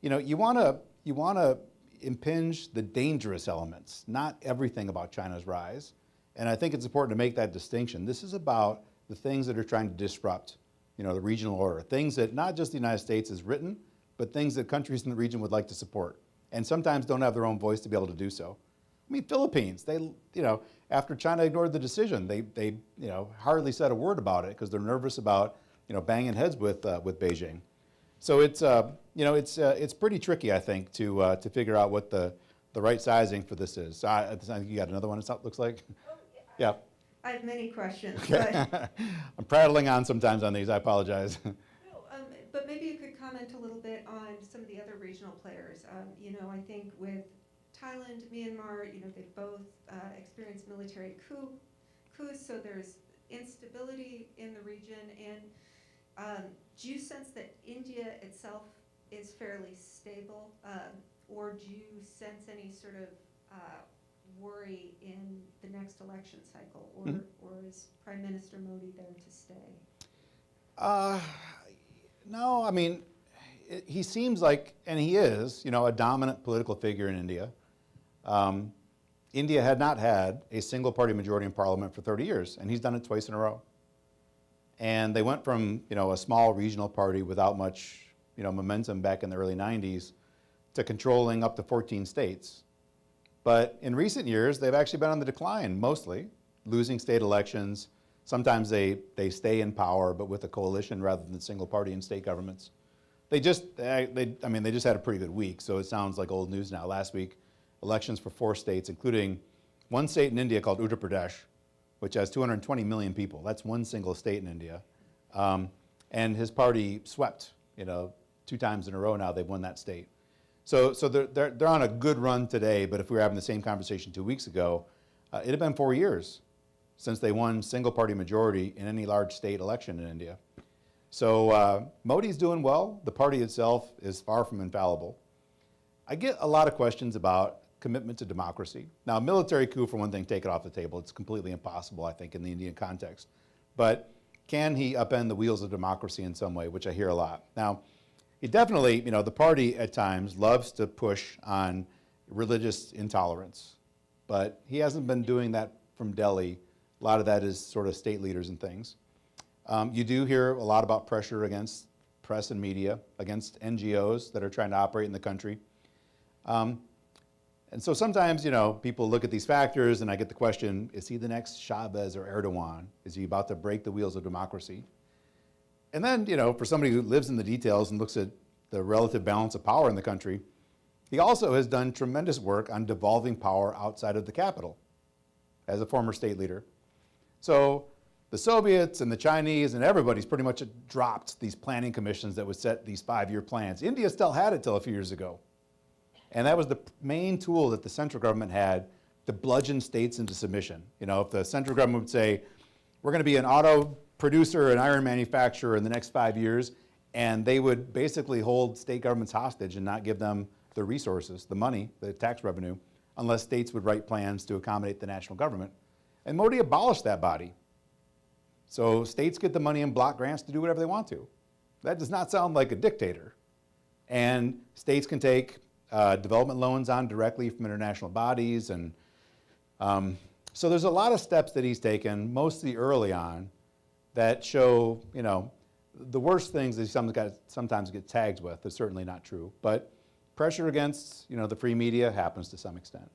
you want to impinge the dangerous elements, not everything about China's rise. And I think it's important to make that distinction. This is about the things that are trying to disrupt, the regional order, things that not just the United States has written, but things that countries in the region would like to support, and sometimes don't have their own voice to be able to do so. Philippines, they, after China ignored the decision, they hardly said a word about it because they're nervous about, banging heads with Beijing. So it's pretty tricky, I think, to figure out what the right sizing for this is. So I think you got another one, it looks like? Yeah. I have many questions, Okay. but, I'm prattling on sometimes on these, I apologize. but maybe you could comment a little bit on some of the other regional players. I think with Thailand, Myanmar, they've both experienced military coups, so there's instability in the region. And do you sense that India itself is fairly stable, or do you sense any sort of worry in the next election cycle, or is Prime Minister Modi there to stay? No, he seems like, and he is, a dominant political figure in India. India had not had a single party majority in parliament for 30 years, and he's done it twice in a row. And they went from, a small regional party without much, momentum back in the early 90s to controlling up to 14 states. But in recent years, they've actually been on the decline, mostly, losing state elections. Sometimes they stay in power, but with a coalition rather than single party in state governments. They just had a pretty good week, so it sounds like old news now. Last week, elections for 4 states, including one state in India called Uttar Pradesh, which has 220 million people. That's one single state in India. And his party swept, 2 times in a row now they've won that state. So they're on a good run today, but if we were having the same conversation 2 weeks ago, it had been 4 years since they won single party majority in any large state election in India. So Modi's doing well. The party itself is far from infallible. I get a lot of questions about commitment to democracy. Now, a military coup, for one thing, take it off the table. It's completely impossible, I think, in the Indian context. But can he upend the wheels of democracy in some way, which I hear a lot. Now, he definitely, the party at times loves to push on religious intolerance, but he hasn't been doing that from Delhi. A lot of that is sort of state leaders and things. You do hear a lot about pressure against press and media, against NGOs that are trying to operate in the country. And so sometimes, people look at these factors and I get the question, is he the next Chavez or Erdogan? Is he about to break the wheels of democracy? And then, for somebody who lives in the details and looks at the relative balance of power in the country, he also has done tremendous work on devolving power outside of the capital as a former state leader. So the Soviets and the Chinese and everybody's pretty much dropped these planning commissions that would set these 5-year plans. India still had it till a few years ago. And that was the main tool that the central government had to bludgeon states into submission. If the central government would say, we're going to be an auto producer, an iron manufacturer in the next 5 years, and they would basically hold state governments hostage and not give them the resources, the money, the tax revenue, unless states would write plans to accommodate the national government. And Modi abolished that body. So states get the money in block grants to do whatever they want to. That does not sound like a dictator. And states can take development loans on directly from international bodies. And so there's a lot of steps that he's taken, mostly early on, that show, the worst things that he sometimes get tagged with is certainly not true. But pressure against, the free media happens to some extent.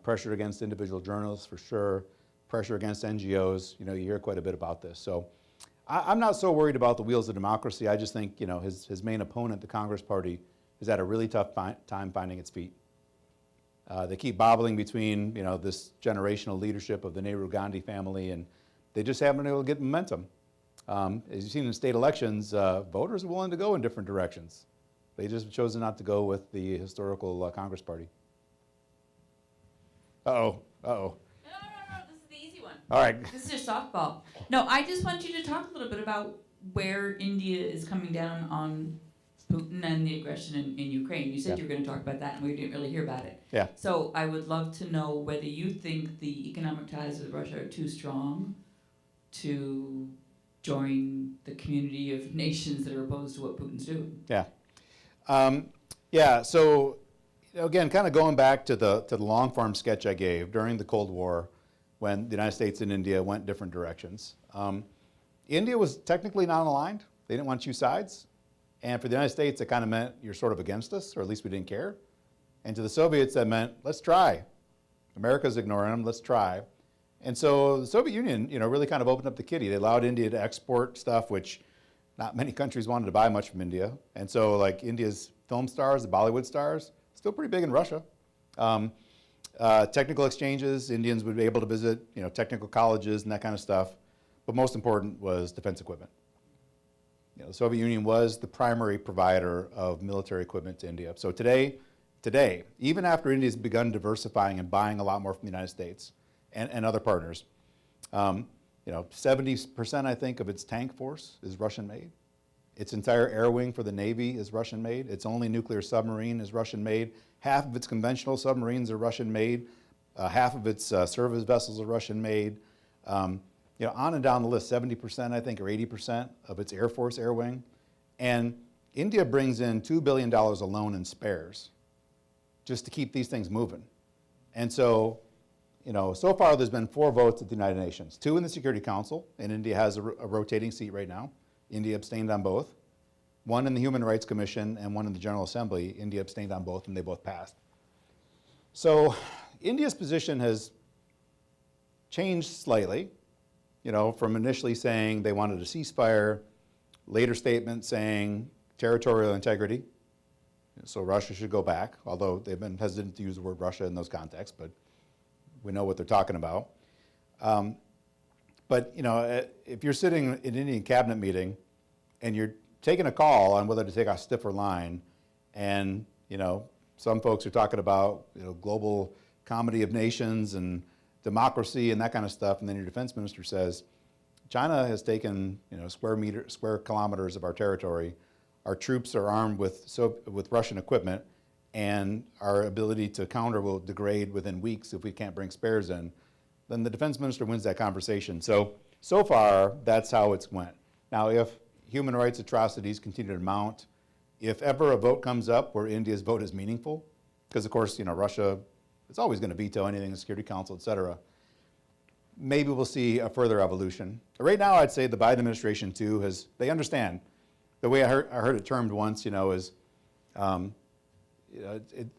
Pressure against individual journalists, for sure. Pressure against NGOs, you hear quite a bit about this. So I'm not so worried about the wheels of democracy. I just think, his main opponent, the Congress Party, has had a really tough time finding its feet. They keep bobbling between, this generational leadership of the Nehru-Gandhi family, and they just haven't been able to get momentum. As you've seen in state elections, voters are willing to go in different directions. They just have chosen not to go with the historical Congress Party. Uh-oh. No, this is the easy one. All right. This is your softball. No, I just want you to talk a little bit about where India is coming down on Putin and the aggression in Ukraine. You said you were going to talk about that, and we didn't really hear about it. Yeah. So I would love to know whether you think the economic ties with Russia are too strong to join the community of nations that are opposed to what Putin's doing. Yeah. So again, kind of going back to the long form sketch I gave during the Cold War, when the United States and India went different directions. India was technically non-aligned. They didn't want to choose sides. And for the United States, it kind of meant you're sort of against us, or at least we didn't care. And to the Soviets, that meant, let's try. America's ignoring them, let's try. And so the Soviet Union, really kind of opened up the kitty. They allowed India to export stuff, which not many countries wanted to buy much from India. And so like India's film stars, the Bollywood stars, still pretty big in Russia. Technical exchanges, Indians would be able to visit, technical colleges and that kind of stuff. But most important was defense equipment. The Soviet Union was the primary provider of military equipment to India. So today, even after India's begun diversifying and buying a lot more from the United States and other partners, 70%, I think, of its tank force is Russian-made. Its entire air wing for the Navy is Russian-made. Its only nuclear submarine is Russian-made. Half of its conventional submarines are Russian-made. Half of its service vessels are Russian-made. On and down the list, 70%, I think, or 80% of its Air Force air wing. And India brings in $2 billion alone in spares just to keep these things moving. And so, so far there's been 4 votes at the United Nations, 2 in the Security Council, and India has a rotating seat right now. India abstained on both. 1 in the Human Rights Commission and 1 in the General Assembly. India abstained on both, and they both passed. So India's position has changed slightly. From initially saying they wanted a ceasefire, later statement saying territorial integrity, so Russia should go back, although they've been hesitant to use the word Russia in those contexts, but we know what they're talking about. But if you're sitting in an Indian cabinet meeting and you're taking a call on whether to take a stiffer line, and some folks are talking about global comedy of nations and democracy and that kind of stuff, and then your defense minister says, China has taken square kilometers of our territory. Our troops are armed with Russian equipment, and our ability to counter will degrade within weeks if we can't bring spares in. Then the defense minister wins that conversation. So far, that's how it's went. Now, if human rights atrocities continue to mount, if ever a vote comes up where India's vote is meaningful, because of course, Russia, it's always going to veto anything in the Security Council, et cetera. Maybe we'll see a further evolution. Right now, I'd say the Biden administration too they understand. The way I heard it termed once, is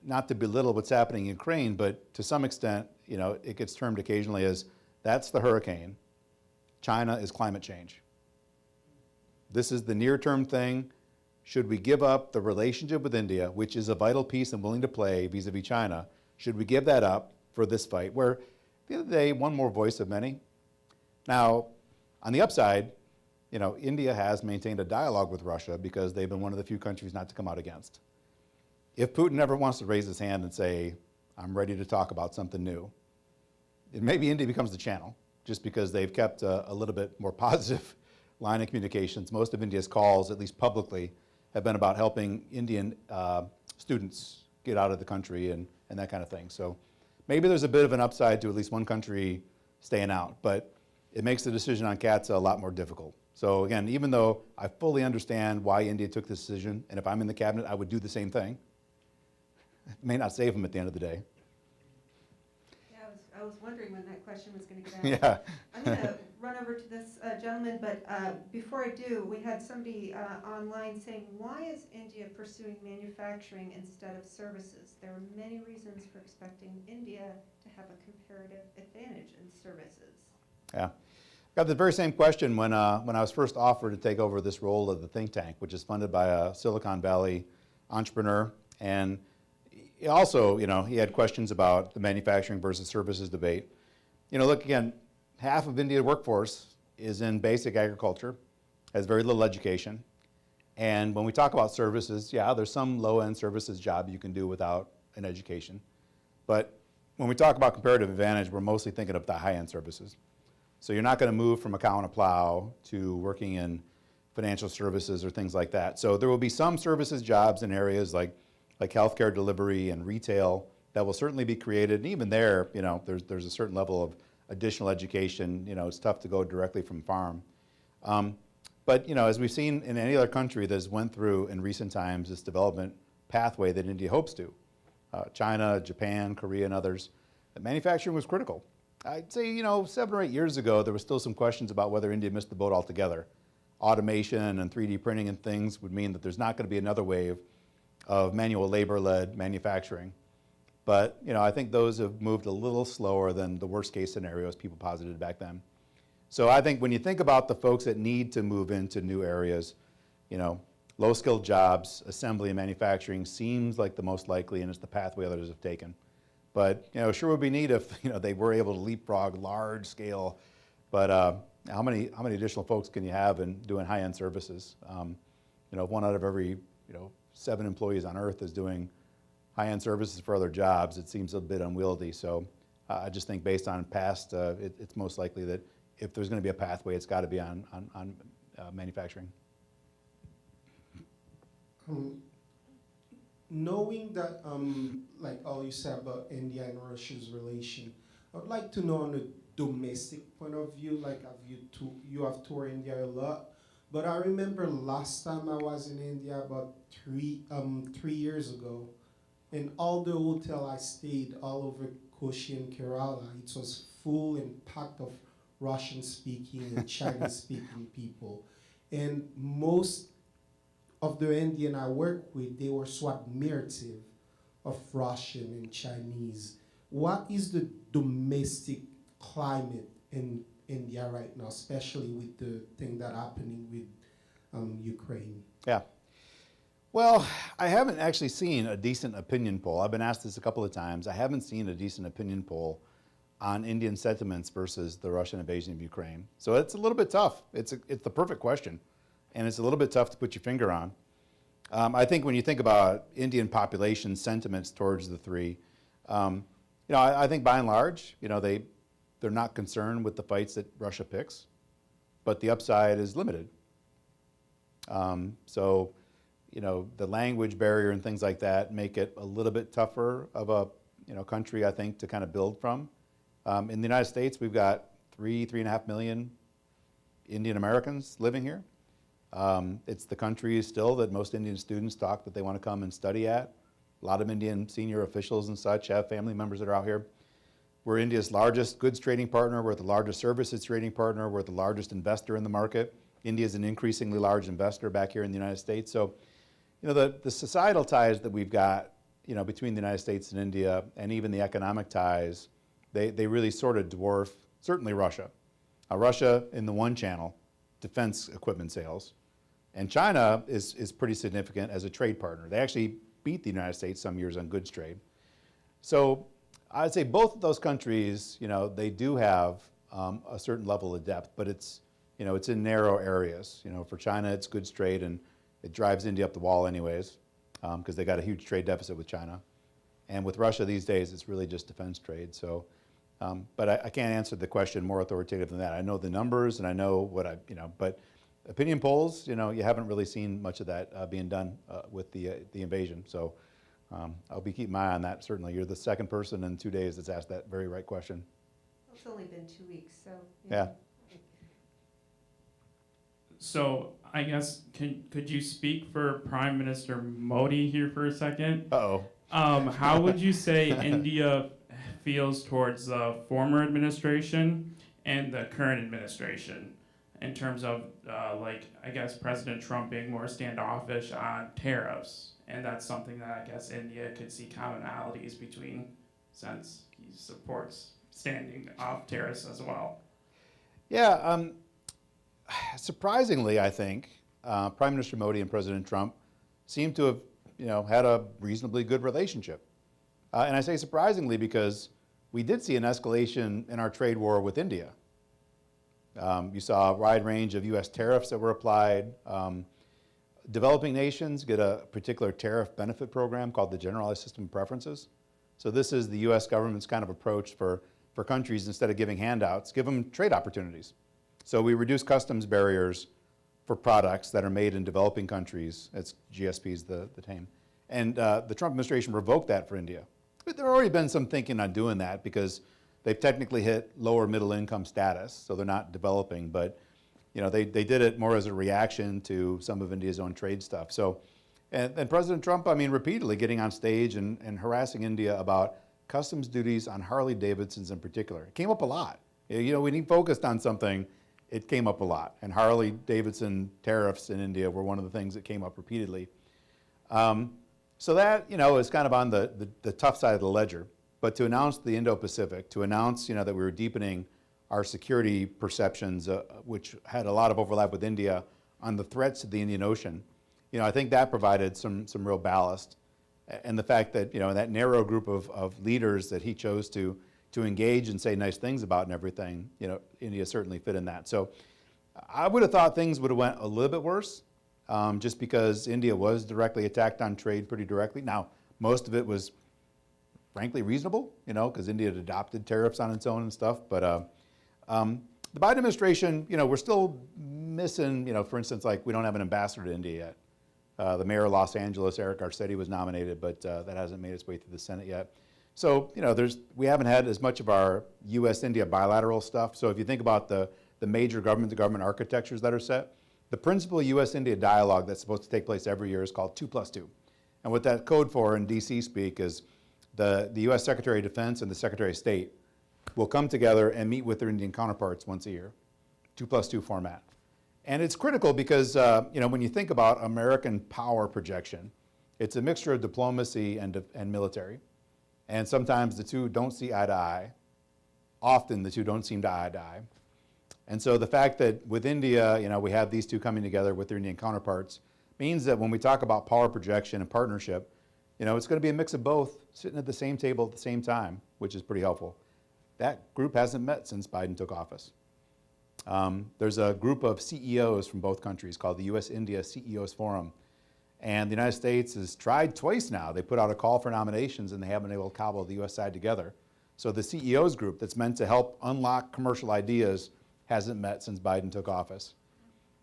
not to belittle what's happening in Ukraine, but to some extent, it gets termed occasionally as that's the hurricane. China is climate change. This is the near-term thing. Should we give up the relationship with India, which is a vital piece and willing to play vis-a-vis China? Should we give that up for this fight? Where, at the end of the day, one more voice of many. Now, on the upside, India has maintained a dialogue with Russia because they've been one of the few countries not to come out against. If Putin ever wants to raise his hand and say, I'm ready to talk about something new, maybe India becomes the channel, just because they've kept a little bit more positive line of communications. Most of India's calls, at least publicly, have been about helping Indian students get out of the country and that kind of thing. So maybe there's a bit of an upside to at least one country staying out. But it makes the decision on CATSA a lot more difficult. So again, even though I fully understand why India took this decision, and if I'm in the cabinet, I would do the same thing, it may not save them at the end of the day. Yeah, I was wondering when that question was going to get asked. Yeah. I'm going to run over to this gentleman, but before I do, we had somebody online saying, why is India pursuing manufacturing instead of services? There are many reasons for expecting India to have a comparative advantage in services. Yeah. Got the very same question when I was first offered to take over this role of the think tank, which is funded by a Silicon Valley entrepreneur. And he also, he had questions about the manufacturing versus services debate. Look, again, half of India's workforce is in basic agriculture, has very little education. And when we talk about services, yeah, there's some low-end services job you can do without an education. But when we talk about comparative advantage, we're mostly thinking of the high-end services. So you're not going to move from a cow and a plow to working in financial services or things like that. So there will be some services jobs in areas like healthcare delivery and retail that will certainly be created. And even there, there's a certain level of additional education. It's tough to go directly from farm. But as we've seen in any other country that has went through in recent times this development pathway that India hopes to, China, Japan, Korea, and others, that manufacturing was critical. I'd say, 7 or 8 years ago, there was still some questions about whether India missed the boat altogether. Automation and 3D printing and things would mean that there's not going to be another wave of manual labor-led manufacturing. But, I think those have moved a little slower than the worst-case scenarios people posited back then. So I think when you think about the folks that need to move into new areas, low-skilled jobs, assembly and manufacturing seems like the most likely, and it's the pathway others have taken. But sure would be neat if they were able to leapfrog large scale. But how many additional folks can you have in doing high-end services? If 1 out of every 7 employees on Earth is doing high-end services for other jobs, it seems a bit unwieldy. So I just think based on past, it's most likely that if there's going to be a pathway, it's got to be on manufacturing. Knowing that, like all you said about India and Russia's relation, I would like to know on a domestic point of view, like you have toured India a lot, but I remember last time I was in India about 3 years ago, and all the hotel I stayed all over Kochi and Kerala, it was full and packed of Russian-speaking and Chinese-speaking people, and most of the Indian I work with, they were so admirative of Russian and Chinese. What is the domestic climate in India right now, especially with the thing that's happening with Ukraine? Yeah. Well, I haven't actually seen a decent opinion poll. I've been asked this a couple of times. I haven't seen a decent opinion poll on Indian sentiments versus the Russian invasion of Ukraine. So it's a little bit tough. It's the perfect question. And it's a little bit tough to put your finger on. I think when you think about Indian population sentiments towards the three, I think by and large, they're not concerned with the fights that Russia picks, but the upside is limited. So, the language barrier and things like that make it a little bit tougher of a country, I think, to kind of build from. In the United States, we've got 3.5 million Indian Americans living here. It's the country still that most Indian students talk that they want to come and study at. A lot of Indian senior officials and such have family members that are out here. We're India's largest goods trading partner. We're the largest services trading partner. We're the largest investor in the market. India is an increasingly large investor back here in the United States. So, the societal ties that we've got, between the United States and India, and even the economic ties, they really sort of dwarf, certainly Russia. Russia in the one channel, defense equipment sales. And China is pretty significant as a trade partner. They actually beat the United States some years on goods trade. So I'd say both of those countries, they do have a certain level of depth, but it's in narrow areas. For China, it's goods trade, and it drives India up the wall anyways, because they got a huge trade deficit with China. And with Russia these days, it's really just defense trade. So, but I can't answer the question more authoritative than that. I know the numbers, and I know what but opinion polls, you haven't really seen much of that being done with the invasion. So I'll be keeping my eye on that, certainly. You're the second person in 2 days that's asked that very right question. It's only been 2 weeks, so. Yeah. So I guess could you speak for Prime Minister Modi here for a second? Uh-oh. How would you say India feels towards the former administration and the current administration in terms of, like, I guess President Trump being more standoffish on tariffs? And that's something that I guess India could see commonalities between, since he supports standing off tariffs as well. Yeah, surprisingly, I think Prime Minister Modi and President Trump seem to have, had a reasonably good relationship. And I say surprisingly because we did see an escalation in our trade war with India. You saw a wide range of U.S. tariffs that were applied. Developing nations get a particular tariff benefit program called the Generalized System of Preferences. So this is the U.S. government's kind of approach for countries, instead of giving handouts, give them trade opportunities. So we reduce customs barriers for products that are made in developing countries. It's GSP's the term. And the Trump administration revoked that for India. But there already been some thinking on doing that because they've technically hit lower middle income status, so they're not developing, but they did it more as a reaction to some of India's own trade stuff. So, and President Trump, repeatedly getting on stage and harassing India about customs duties on Harley Davidsons in particular. It came up a lot. When he focused on something, it came up a lot. And Harley Davidson tariffs in India were one of the things that came up repeatedly. So that, is kind of on the tough side of the ledger. But to announce the Indo-Pacific, to announce, that we were deepening our security perceptions, which had a lot of overlap with India on the threats to the Indian Ocean, I think that provided some real ballast. And the fact that, that narrow group of leaders that he chose to engage and say nice things about and everything, India certainly fit in that. So I would have thought things would have went a little bit worse, just because India was directly attacked on trade pretty directly. Now, most of it was frankly reasonable, because India had adopted tariffs on its own and stuff. But the Biden administration, we're still missing, for instance, like we don't have an ambassador to India yet. The mayor of Los Angeles, Eric Garcetti, was nominated, but that hasn't made its way through the Senate yet. So, we haven't had as much of our U.S. India bilateral stuff. So if you think about the major government-to-government architectures that are set, the principal U.S. India dialogue that's supposed to take place every year is called 2+2. And what that code for in D.C. speak is the U.S. Secretary of Defense and the Secretary of State will come together and meet with their Indian counterparts once a year, 2+2 format. And it's critical because, when you think about American power projection, it's a mixture of diplomacy and military. And sometimes the two don't see eye to eye. Often the two don't seem to eye to eye. And so the fact that with India, we have these two coming together with their Indian counterparts means that when we talk about power projection and partnership, it's going to be a mix of both sitting at the same table at the same time, which is pretty helpful. That group hasn't met since Biden took office. There's a group of CEOs from both countries called the U.S. India CEOs Forum. And the United States has tried twice now. They put out a call for nominations and they haven't been able to cobble the U.S. side together. So the CEOs group that's meant to help unlock commercial ideas hasn't met since Biden took office.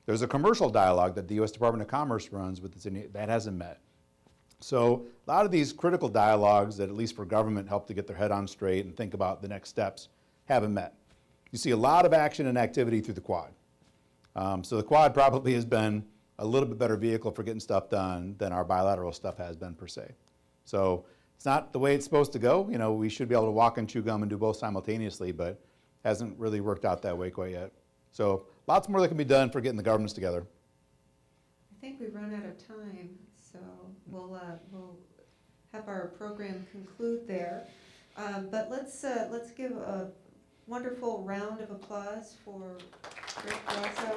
There's a commercial dialogue that the U.S. Department of Commerce runs with that hasn't met. So a lot of these critical dialogues that, at least for government, help to get their head on straight and think about the next steps haven't met. You see a lot of action and activity through the Quad. So the Quad probably has been a little bit better vehicle for getting stuff done than our bilateral stuff has been per se. So it's not the way it's supposed to go. We should be able to walk and chew gum and do both simultaneously, but hasn't really worked out that way quite yet. So lots more that can be done for getting the governments together. I think we've run out of time, so we'll have our program conclude there. But let's give a wonderful round of applause for Rick Rossow.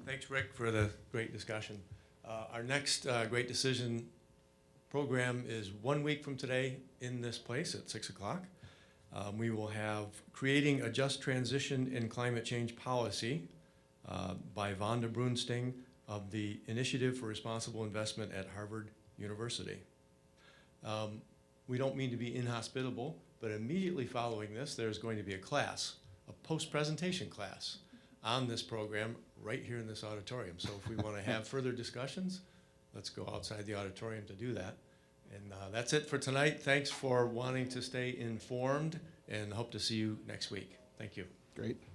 Thanks, Rick, for the great discussion. Our next Great Decision program is 1 week from today in this place at 6 o'clock. We will have Creating a Just Transition in Climate Change Policy by Vonda Brunsting of the Initiative for Responsible Investment at Harvard University. We don't mean to be inhospitable, but immediately following this, there's going to be a class, a post-presentation class on this program right here in this auditorium. So if we want to have further discussions, let's go outside the auditorium to do that. And that's it for tonight. Thanks for wanting to stay informed, and hope to see you next week. Thank you. Great.